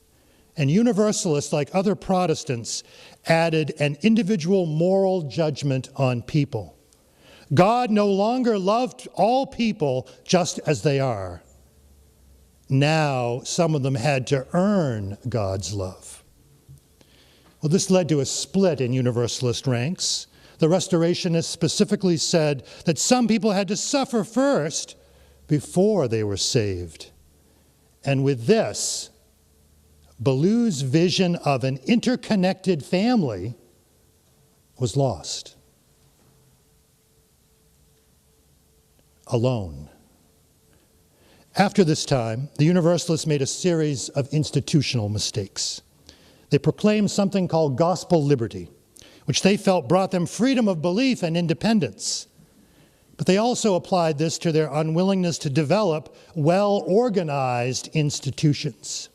And Universalists, like other Protestants, added an individual moral judgment on people. God no longer loved all people just as they are. Now, some of them had to earn God's love. Well, this led to a split in Universalist ranks. The Restorationists specifically said that some people had to suffer first before they were saved. And with this, Ballou's vision of an interconnected family was lost. Alone. After this time, the Universalists made a series of institutional mistakes. They proclaimed something called gospel liberty, which they felt brought them freedom of belief and independence. But they also applied this to their unwillingness to develop well-organized institutions.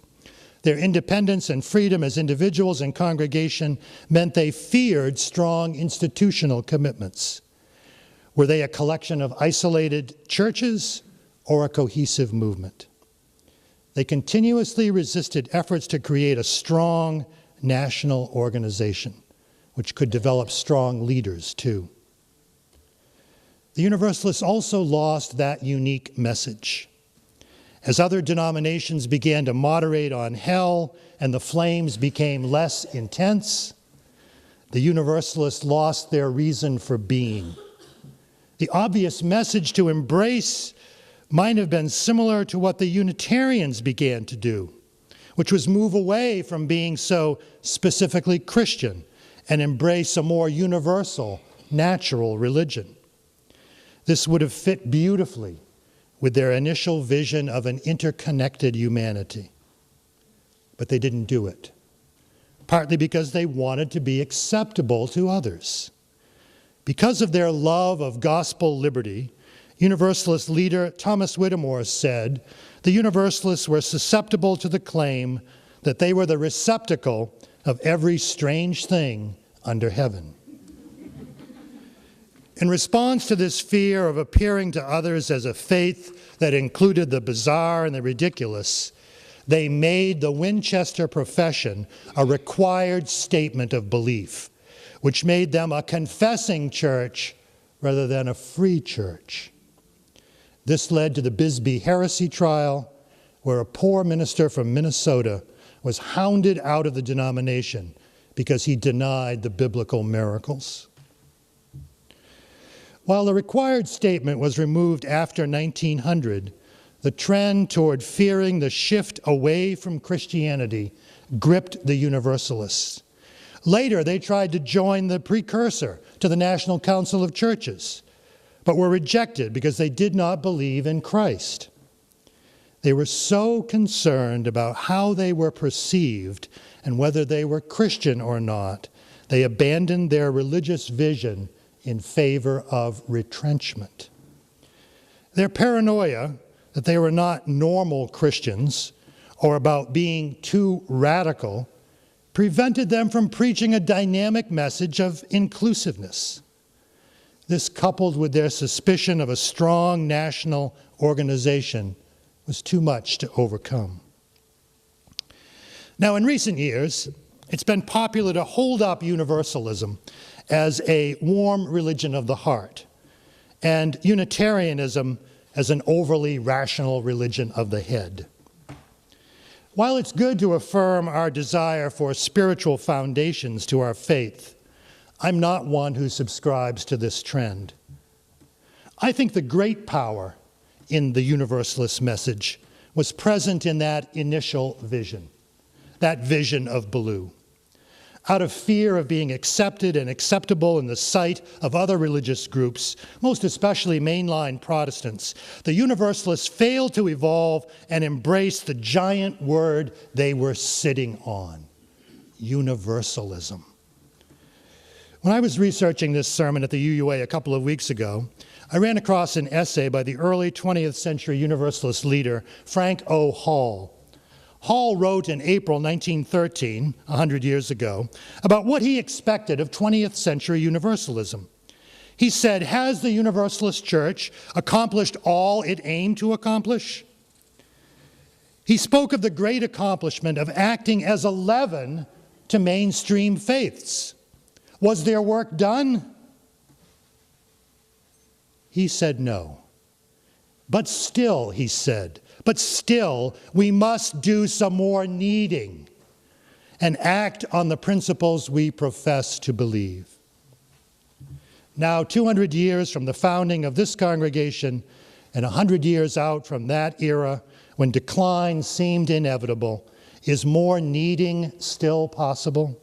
Their independence and freedom as individuals and congregation meant they feared strong institutional commitments. Were they a collection of isolated churches or a cohesive movement? They continuously resisted efforts to create a strong national organization, which could develop strong leaders too. The Universalists also lost that unique message. As other denominations began to moderate on hell and the flames became less intense, the Universalists lost their reason for being. The obvious message to embrace might have been similar to what the Unitarians began to do, which was move away from being so specifically Christian and embrace a more universal, natural religion. This would have fit beautifully with their initial vision of an interconnected humanity. But they didn't do it, partly because they wanted to be acceptable to others. Because of their love of gospel liberty, Universalist leader Thomas Whittemore said the Universalists were susceptible to the claim that they were the receptacle of every strange thing under heaven. In response to this fear of appearing to others as a faith that included the bizarre and the ridiculous, they made the Winchester profession a required statement of belief, which made them a confessing church rather than a free church. This led to the Bisbee heresy trial, where a poor minister from Minnesota was hounded out of the denomination because he denied the biblical miracles. While the required statement was removed after 1900, the trend toward fearing the shift away from Christianity gripped the Universalists. Later, they tried to join the precursor to the National Council of Churches, but were rejected because they did not believe in Christ. They were so concerned about how they were perceived and whether they were Christian or not, they abandoned their religious vision in favor of retrenchment. Their paranoia that they were not normal Christians or about being too radical prevented them from preaching a dynamic message of inclusiveness. This, coupled with their suspicion of a strong national organization, was too much to overcome. Now, in recent years, it's been popular to hold up Universalism as a warm religion of the heart, and Unitarianism as an overly rational religion of the head. While it's good to affirm our desire for spiritual foundations to our faith, I'm not one who subscribes to this trend. I think the great power in the Universalist message was present in that initial vision, that vision of blue. Out of fear of being accepted and acceptable in the sight of other religious groups, most especially mainline Protestants, the Universalists failed to evolve and embrace the giant word they were sitting on: universalism. When I was researching this sermon at the UUA a couple of weeks ago, I ran across an essay by the early 20th century Universalist leader, Frank O. Hall. Hall wrote in April 1913, 100 years ago, about what he expected of 20th century Universalism. He said, "Has the Universalist Church accomplished all it aimed to accomplish?" He spoke of the great accomplishment of acting as a leaven to mainstream faiths. Was their work done? He said no. But still, he said, we must do some more kneading and act on the principles we profess to believe. Now, 200 years from the founding of this congregation and 100 years out from that era when decline seemed inevitable, is more kneading still possible?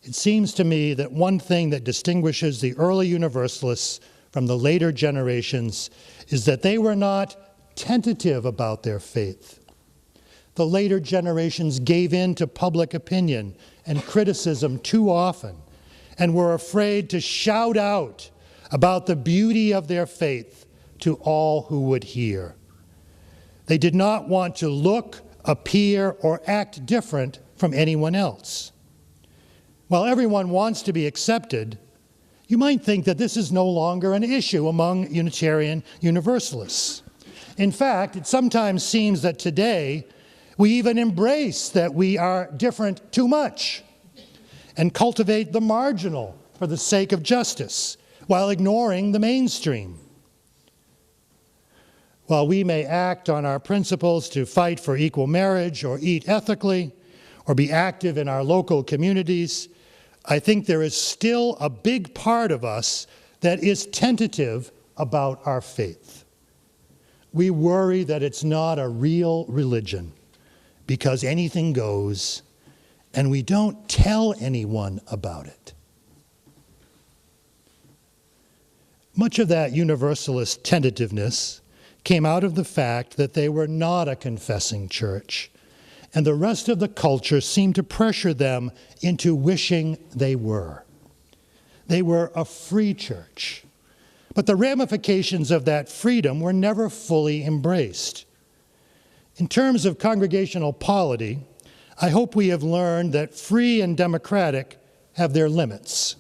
It seems to me that one thing that distinguishes the early Universalists from the later generations is that they were not tentative about their faith. The later generations gave in to public opinion and criticism too often and were afraid to shout out about the beauty of their faith to all who would hear. They did not want to look, appear, or act different from anyone else. While everyone wants to be accepted, you might think that this is no longer an issue among Unitarian Universalists. In fact, it sometimes seems that today we even embrace that we are different too much and cultivate the marginal for the sake of justice while ignoring the mainstream. While we may act on our principles to fight for equal marriage or eat ethically or be active in our local communities, I think there is still a big part of us that is tentative about our faith. We worry that it's not a real religion because anything goes, and we don't tell anyone about it. Much of that Universalist tentativeness came out of the fact that they were not a confessing church, and the rest of the culture seemed to pressure them into wishing they were. They were a free church. But the ramifications of that freedom were never fully embraced. In terms of congregational polity, I hope we have learned that free and democratic have their limits,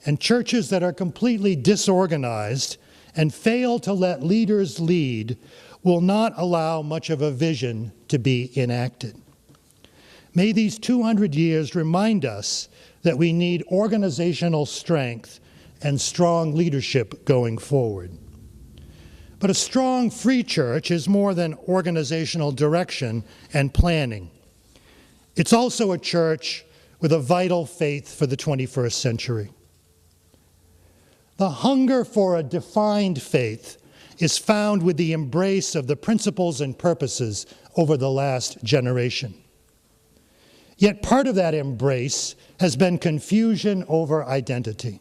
and churches that are completely disorganized and fail to let leaders lead will not allow much of a vision to be enacted. May these 200 years remind us that we need organizational strength and strong leadership going forward. But a strong free church is more than organizational direction and planning. It's also a church with a vital faith for the 21st century. The hunger for a defined faith is found with the embrace of the principles and purposes over the last generation. Yet part of that embrace has been confusion over identity.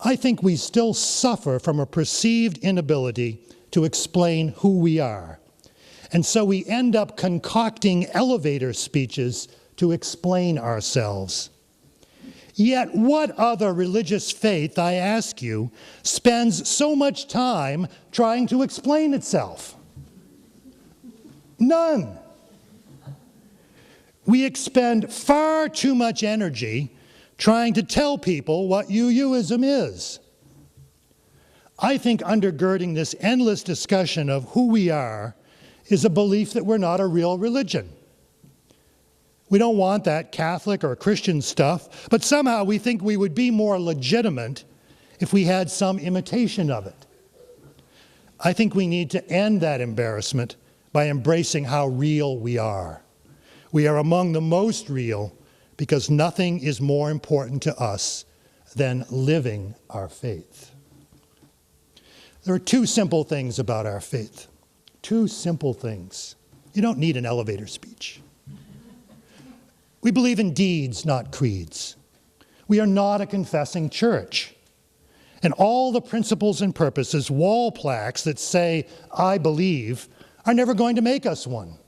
I think we still suffer from a perceived inability to explain who we are, and so we end up concocting elevator speeches to explain ourselves. Yet what other religious faith, I ask you, spends so much time trying to explain itself? None. We expend far too much energy trying to tell people what UUism is. I think undergirding this endless discussion of who we are is a belief that we're not a real religion. We don't want that Catholic or Christian stuff, but somehow we think we would be more legitimate if we had some imitation of it. I think we need to end that embarrassment by embracing how real we are. We are among the most real because nothing is more important to us than living our faith. There are two simple things about our faith. Two simple things. You don't need an elevator speech. We believe in deeds, not creeds. We are not a confessing church. And all the principles and purposes, wall plaques that say, I believe, are never going to make us one.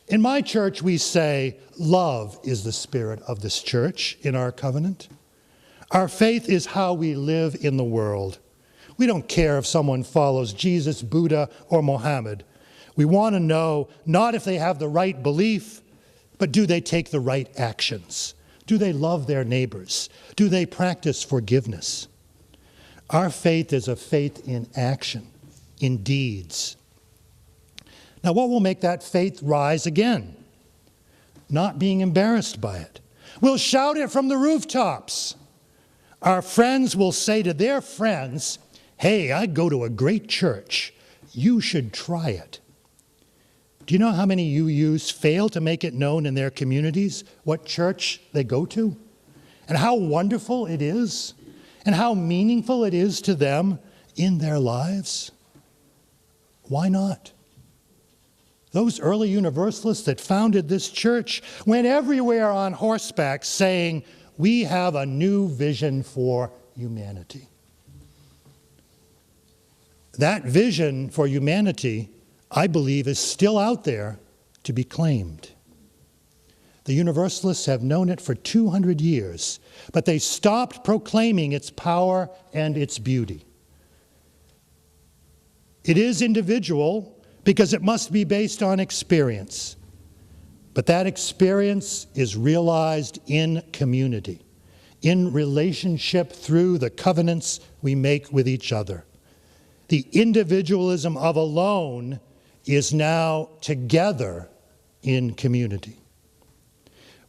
In my church, we say, love is the spirit of this church in our covenant. Our faith is how we live in the world. We don't care if someone follows Jesus, Buddha, or Mohammed. We want to know not if they have the right belief, but do they take the right actions? Do they love their neighbors? Do they practice forgiveness? Our faith is a faith in action, in deeds. Now, what will make that faith rise again? Not being embarrassed by it. We'll shout it from the rooftops. Our friends will say to their friends, hey, I go to a great church. You should try it. Do you know how many UUs fail to make it known in their communities what church they go to? And how wonderful it is? And how meaningful it is to them in their lives? Why not? Those early Universalists that founded this church went everywhere on horseback saying, we have a new vision for humanity. That vision for humanity, I believe, is still out there to be claimed. The Universalists have known it for 200 years, but they stopped proclaiming its power and its beauty. It is individual because it must be based on experience, but that experience is realized in community, in relationship through the covenants we make with each other. The individualism of alone is now together in community.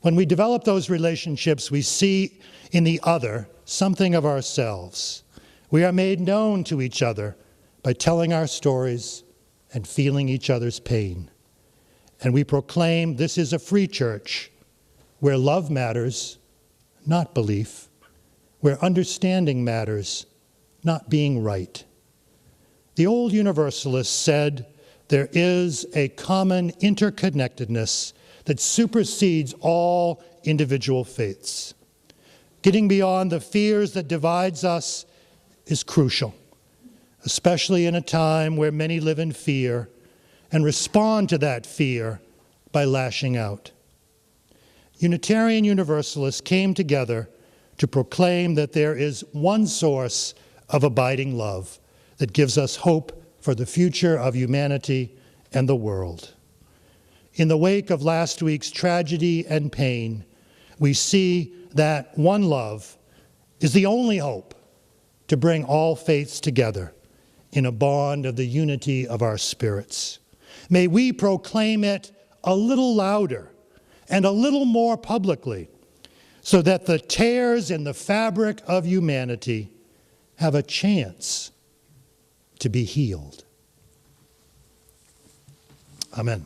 When we develop those relationships, we see in the other something of ourselves. We are made known to each other by telling our stories and feeling each other's pain. And we proclaim this is a free church where love matters, not belief, where understanding matters, not being right. The old Universalists said there is a common interconnectedness that supersedes all individual faiths. Getting beyond the fears that divides us is crucial, especially in a time where many live in fear and respond to that fear by lashing out. Unitarian Universalists came together to proclaim that there is one source of abiding love that gives us hope for the future of humanity and the world. in the wake of last week's tragedy and pain, we see that one love is the only hope to bring all faiths together in a bond of the unity of our spirits. May we proclaim it a little louder and a little more publicly, so that the tears in the fabric of humanity have a chance to be healed. Amen.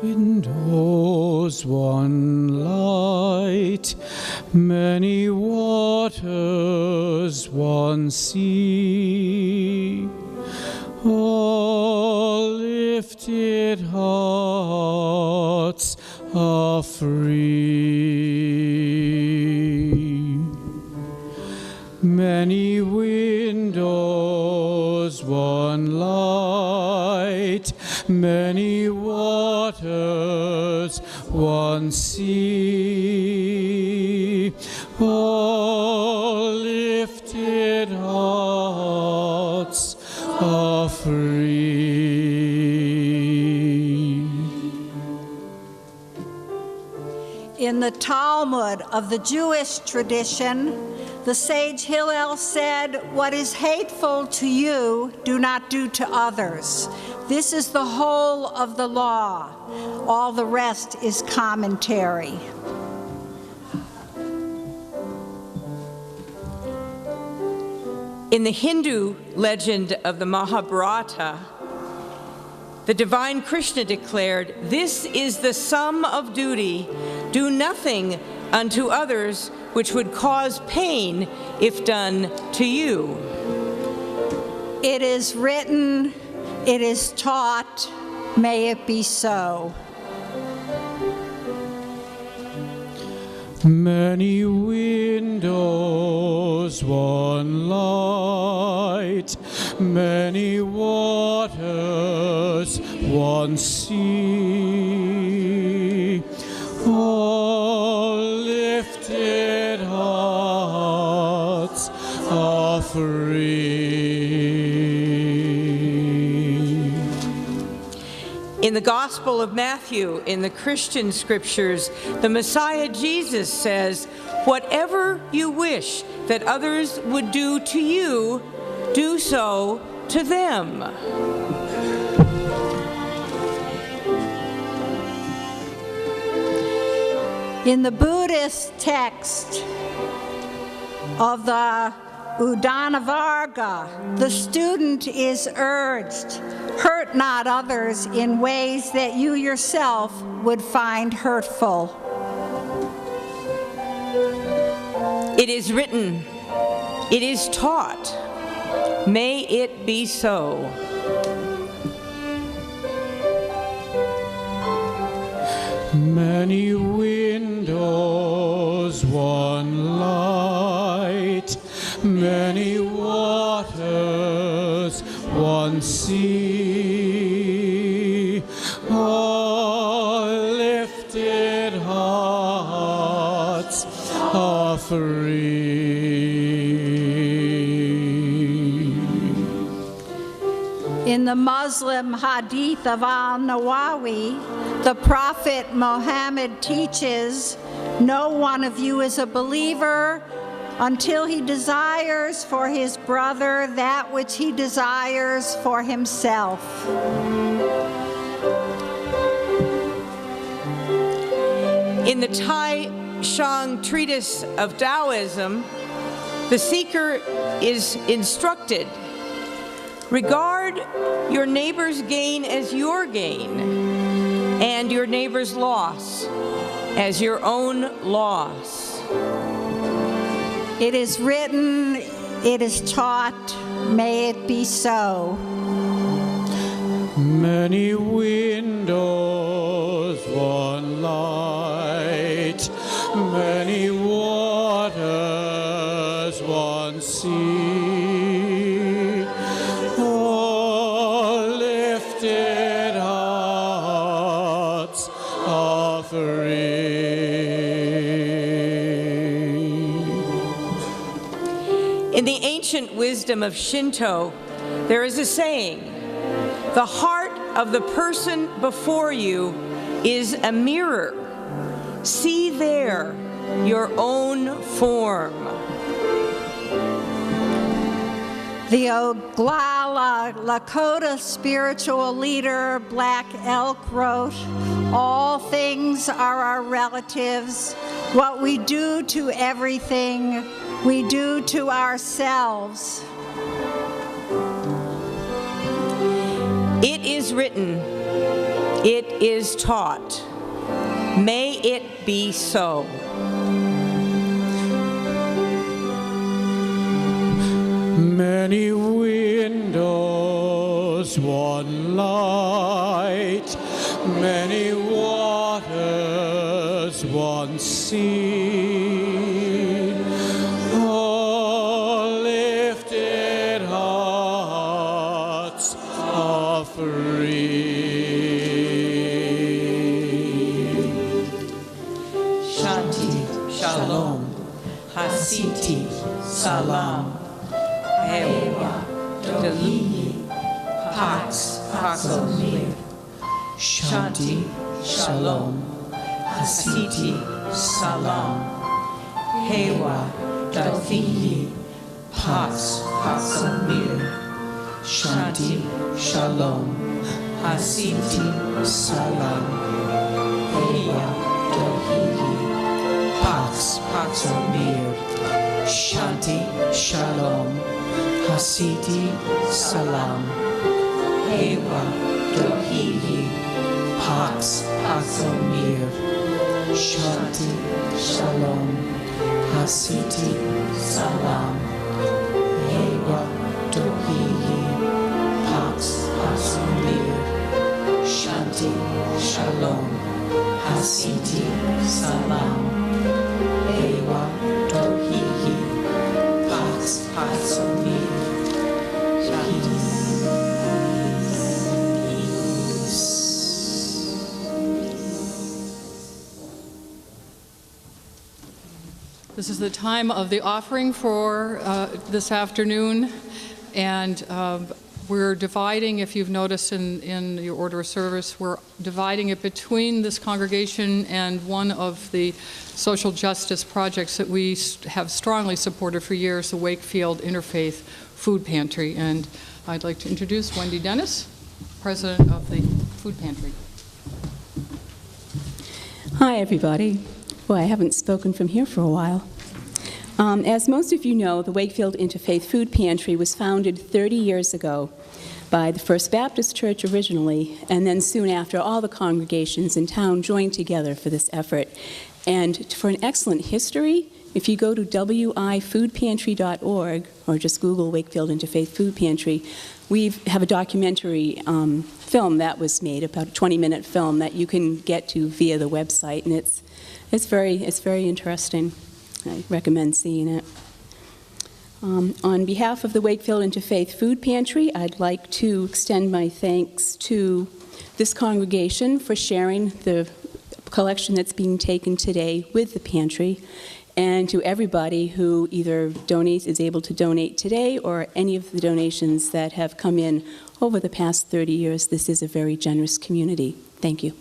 Windows, one light, many waters, one sea, all lifted hearts are free. Many windows, one light, many waters, one sea, all lifted hearts are free. In the Talmud of the Jewish tradition, the sage Hillel said, "What is hateful to you, do not do to others. This is the whole of the law. All the rest is commentary." In the Hindu legend of the Mahabharata, the divine Krishna declared, "This is the sum of duty. Do nothing unto others which would cause pain if done to you." It is written, it is taught, may it be so. Many windows, one light, many waters, one sea, all lifted hearts are free. In the Gospel of Matthew, in the Christian scriptures, the Messiah Jesus says, "Whatever you wish that others would do to you, do so to them." In the Buddhist text of the Udanavarga, the student is urged, "Hurt not others in ways that you yourself would find hurtful." It is written, it is taught, may it be so. Many windows, one light, many waters, one sea, all lifted hearts are free. In the Muslim hadith of al-Nawawi, the Prophet Muhammad teaches, "No one of you is a believer until he desires for his brother that which he desires for himself." In the Tai Shang treatise of Taoism, the seeker is instructed, regard your neighbor's gain as your gain, and your neighbor's loss as your own loss. It is written, it is taught, may it be so. Many windows, windows, one light, many waters, one sea, all lifted hearts offering. In the ancient wisdom of Shinto, there is a saying, the heart of the person before you is a mirror. See there your own form. The Oglala Lakota spiritual leader, Black Elk, wrote, "All things are our relatives. What we do to everything, we do to ourselves." It is written, it is taught. May it be so. Many windows, one light, many waters, one sea, all lifted hearts offering. Shanti, Shalom, Hasiti, Salam, Hewa, Dolihi, Pax, Paxomir. Shanti, Shalom, Hasiti, Salam, Hewa, Dolihi, Pax, Paxomir. Shanti, Shalom, Hasiti, Salam, Hewa, Dolihi, Pax, Paxomir. Shanti, Shalom, Hasiti, Salam, Hewa, Dohihi, Pax, Paxomir. Shanti, Shalom, Hasiti, Salam, Hewa, Dohihi, Pax, Paxomir. Shanti, Shalom, Hasiti, Salam, Hewa, Dohihi, Pax, Paxomir. This is the time of the offering for this afternoon, and we're dividing, if you've noticed in your order of service, we're dividing it between this congregation and one of the social justice projects that we have strongly supported for years, the Wakefield Interfaith Food Pantry. And I'd like to introduce Wendy Dennis, president of the food pantry. Hi, everybody. Boy, I haven't spoken from here for a while. As most of you know, the Wakefield Interfaith Food Pantry was founded 30 years ago by the First Baptist Church originally, and then soon after, all the congregations in town joined together for this effort. And for an excellent history, if you go to wifoodpantry.org, or just Google Wakefield Interfaith Food Pantry, we have a documentary film that was made, about a 20-minute film that you can get to via the website, and it's very interesting. I recommend seeing it. On behalf of the Wakefield Interfaith Food Pantry, I'd like to extend my thanks to this congregation for sharing the collection that's being taken today with the pantry, and to everybody who either is able to donate today, or any of the donations that have come in over the past 30 years. This is a very generous community. Thank you.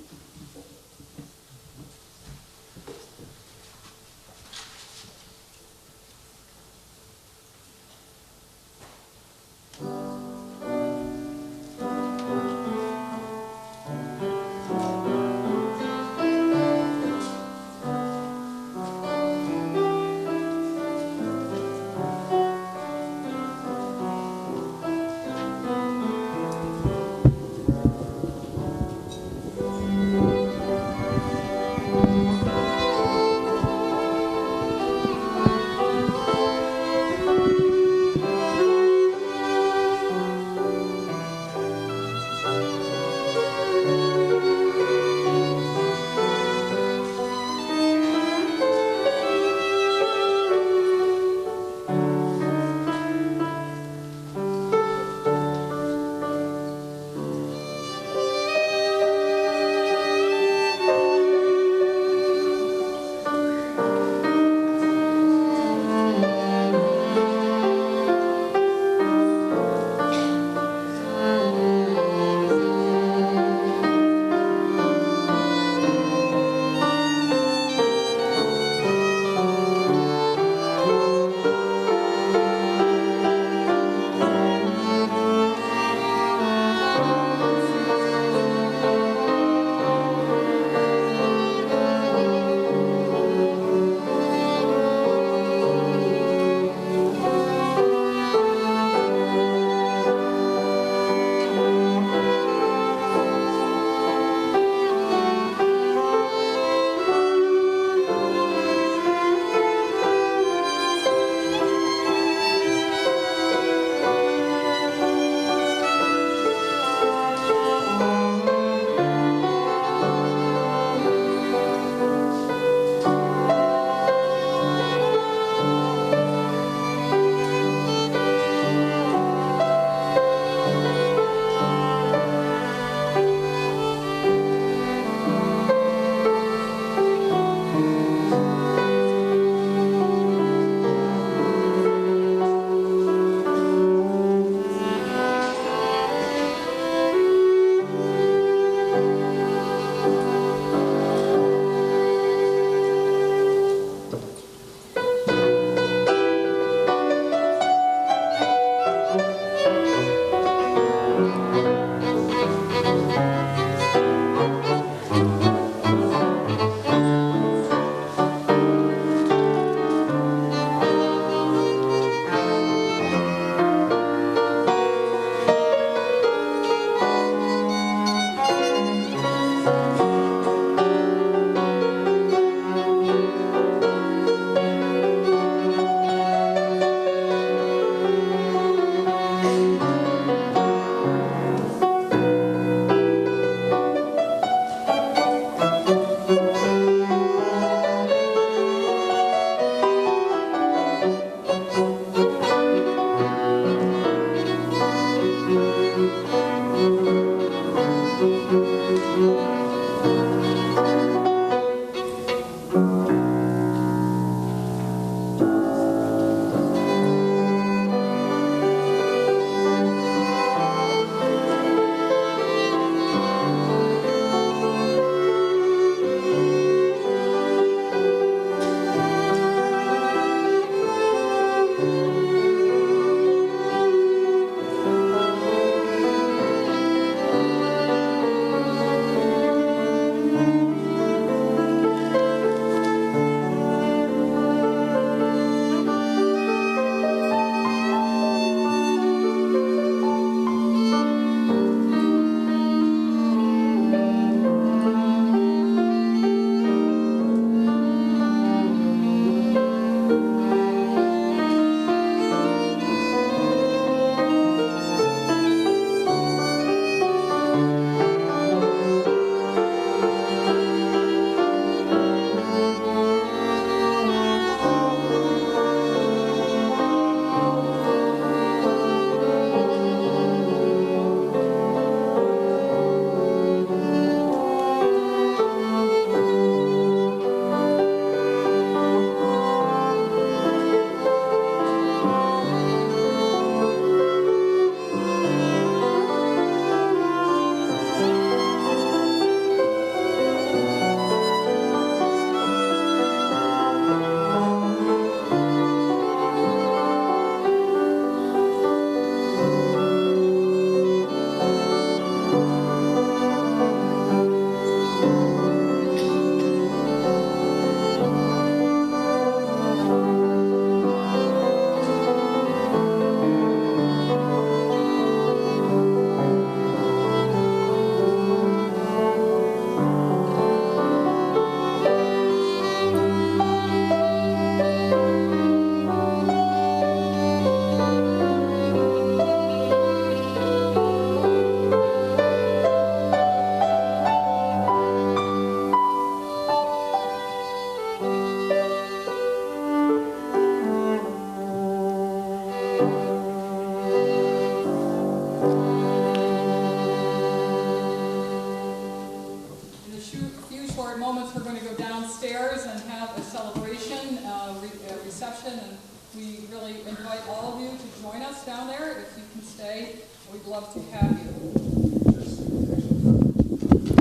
reception, and we really invite all of you to join us down there. If you can stay, we'd love to have you.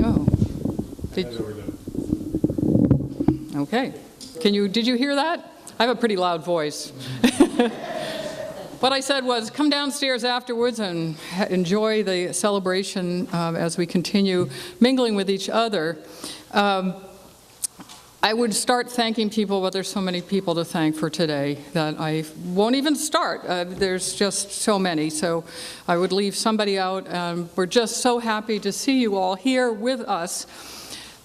Oh. Okay. Did you hear that? I have a pretty loud voice. What I said was, come downstairs afterwards and enjoy the celebration as we continue mingling with each other. I would start thanking people, but there's so many people to thank for today that I won't even start. There's just so many, so I would leave somebody out. We're just so happy to see you all here with us.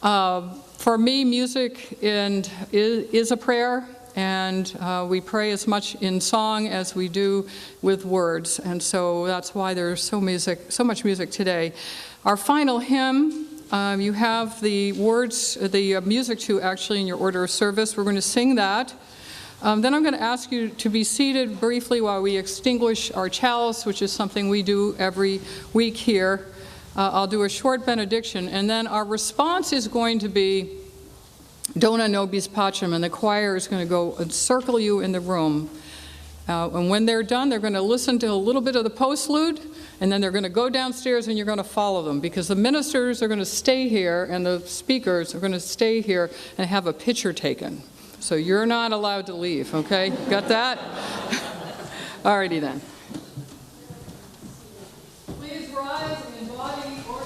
For me, music is a prayer. And we pray as much in song as we do with words. And so that's why there's so much music today. Our final hymn, you have the words, the music to actually in your order of service. We're going to sing that. Then I'm going to ask you to be seated briefly while we extinguish our chalice, which is something we do every week here. I'll do a short benediction. And then our response is going to be Dona nobis pacem, and the choir is going to go and circle you in the room. And when they're done, they're going to listen to a little bit of the postlude, and then they're going to go downstairs and you're going to follow them, because the ministers are going to stay here and the speakers are going to stay here and have a picture taken. So you're not allowed to leave, okay? Got that? All righty then. Please rise and embody order.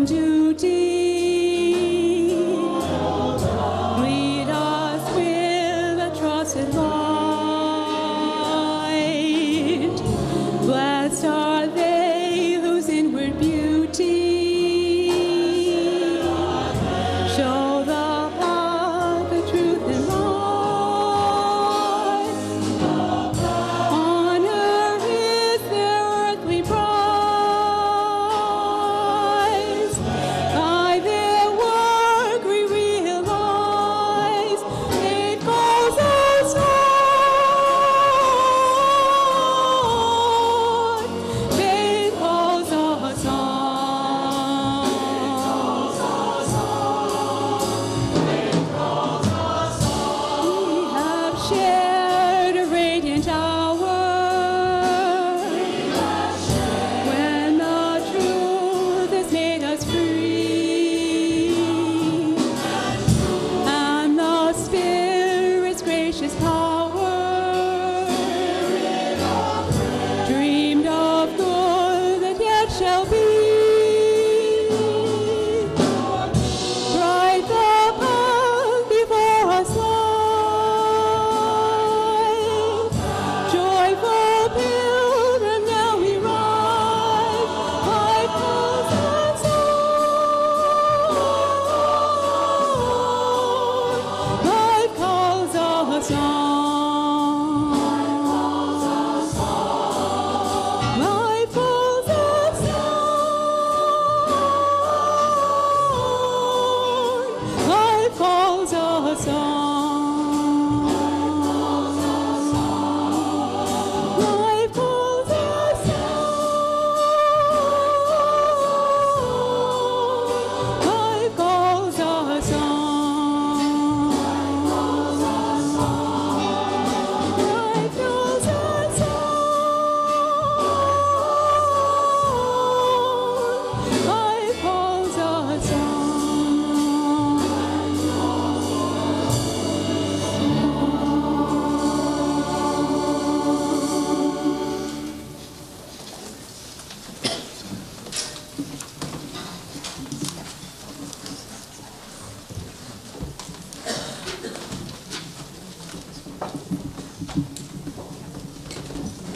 and duty. Lead us with a trusted light. Blessed are they whose inward beauty show the path, the truth, and light. Honor is their earthly prize. By their work we realize it calls us on. Faith calls us on. We have shared a radiant hour when the truth has made us free, and the Spirit's gracious power dreamed of good that yet shall be. Bright the path before us lies. Joyful pilgrim, now we ride. Life calls us on. Life calls us on. Life calls us on. Life calls us on. Life calls us on. Life calls us on. Life calls us on. Life calls us on.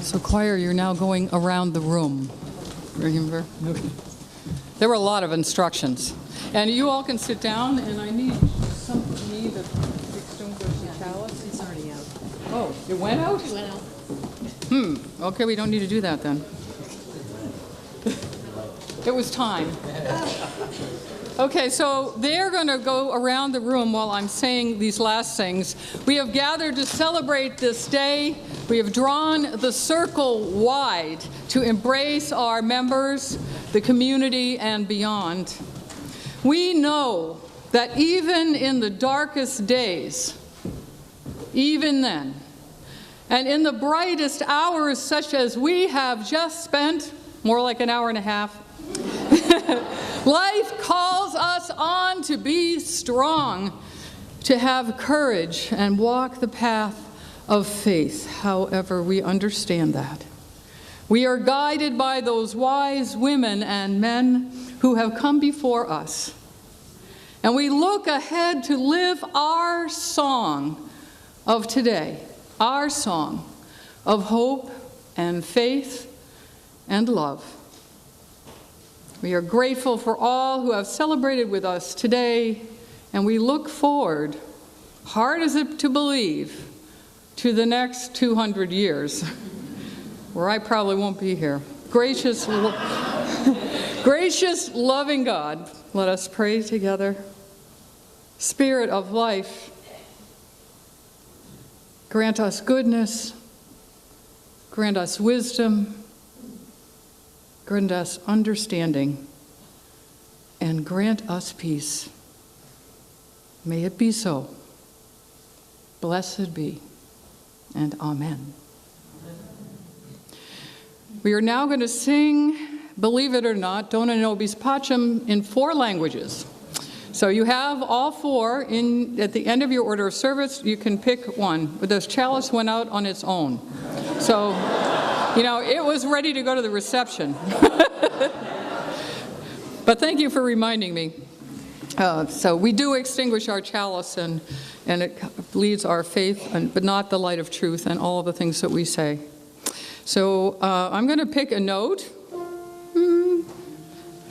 So choir, you're now going around the room. Remember? Okay. There were a lot of instructions. And you all can sit down, and I need something to extinguish the chalice. It's already out. Oh, it went out? It went out. Okay, we don't need to do that then. It was time. Okay, so they're going to go around the room while I'm saying these last things. We have gathered to celebrate this day. We have drawn the circle wide to embrace our members, the community, and beyond. We know that even in the darkest days, even then, and in the brightest hours such as we have just spent, more like an hour and a half, life calls us on to be strong, to have courage and walk the path of faith, however we understand that. We are guided by those wise women and men who have come before us. And we look ahead to live our song of today, our song of hope and faith and love. We are grateful for all who have celebrated with us today, and we look forward, hard is it to believe, to the next 200 years, where I probably won't be here. Gracious, gracious, loving God, let us pray together. Spirit of life, grant us goodness, grant us wisdom, grant us understanding, and grant us peace. May it be so. Blessed be, and amen. We are now going to sing, believe it or not, Dona Nobis Pacem in 4 languages. So you have all 4 at the end of your order of service. You can pick one. But the chalice went out on its own. So, you know, it was ready to go to the reception. But thank you for reminding me. So we do extinguish our chalice, and it leads our faith, but not the light of truth and all of the things that we say. So I'm going to pick a note.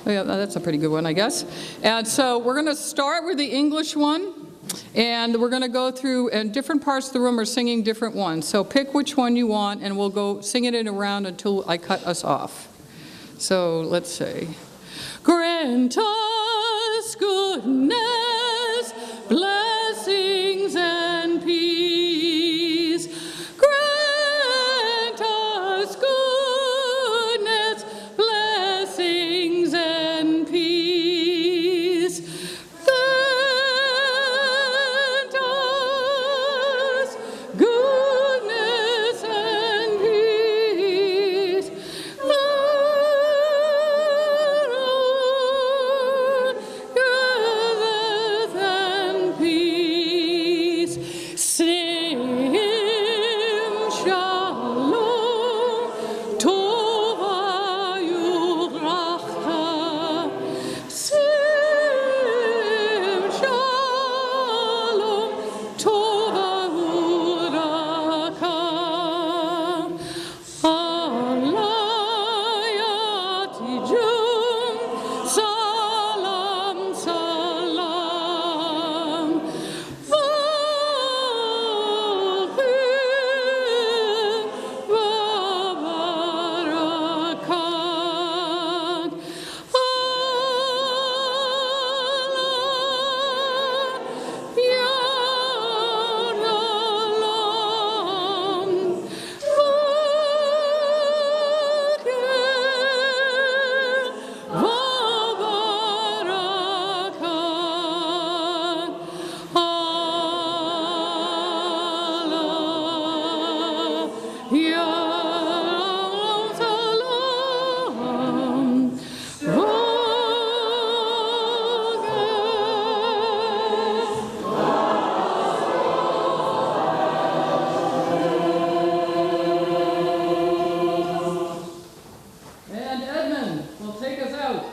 Yeah, that's a pretty good one, I guess. And so we're going to start with the English one, and we're going to go through, and different parts of the room are singing different ones. So pick which one you want, and we'll go sing it in a round until I cut us off. So let's say, grant us goodness, blessings, and peace. Grant us goodness, blessings, and peace. Grant us goodness and peace. Goodness and peace. Sim shalom tova yuvrachcha. Sim shalom tova uraka. Alayatijum salam salam. Vachim vabarakat. And Edmund will take us out.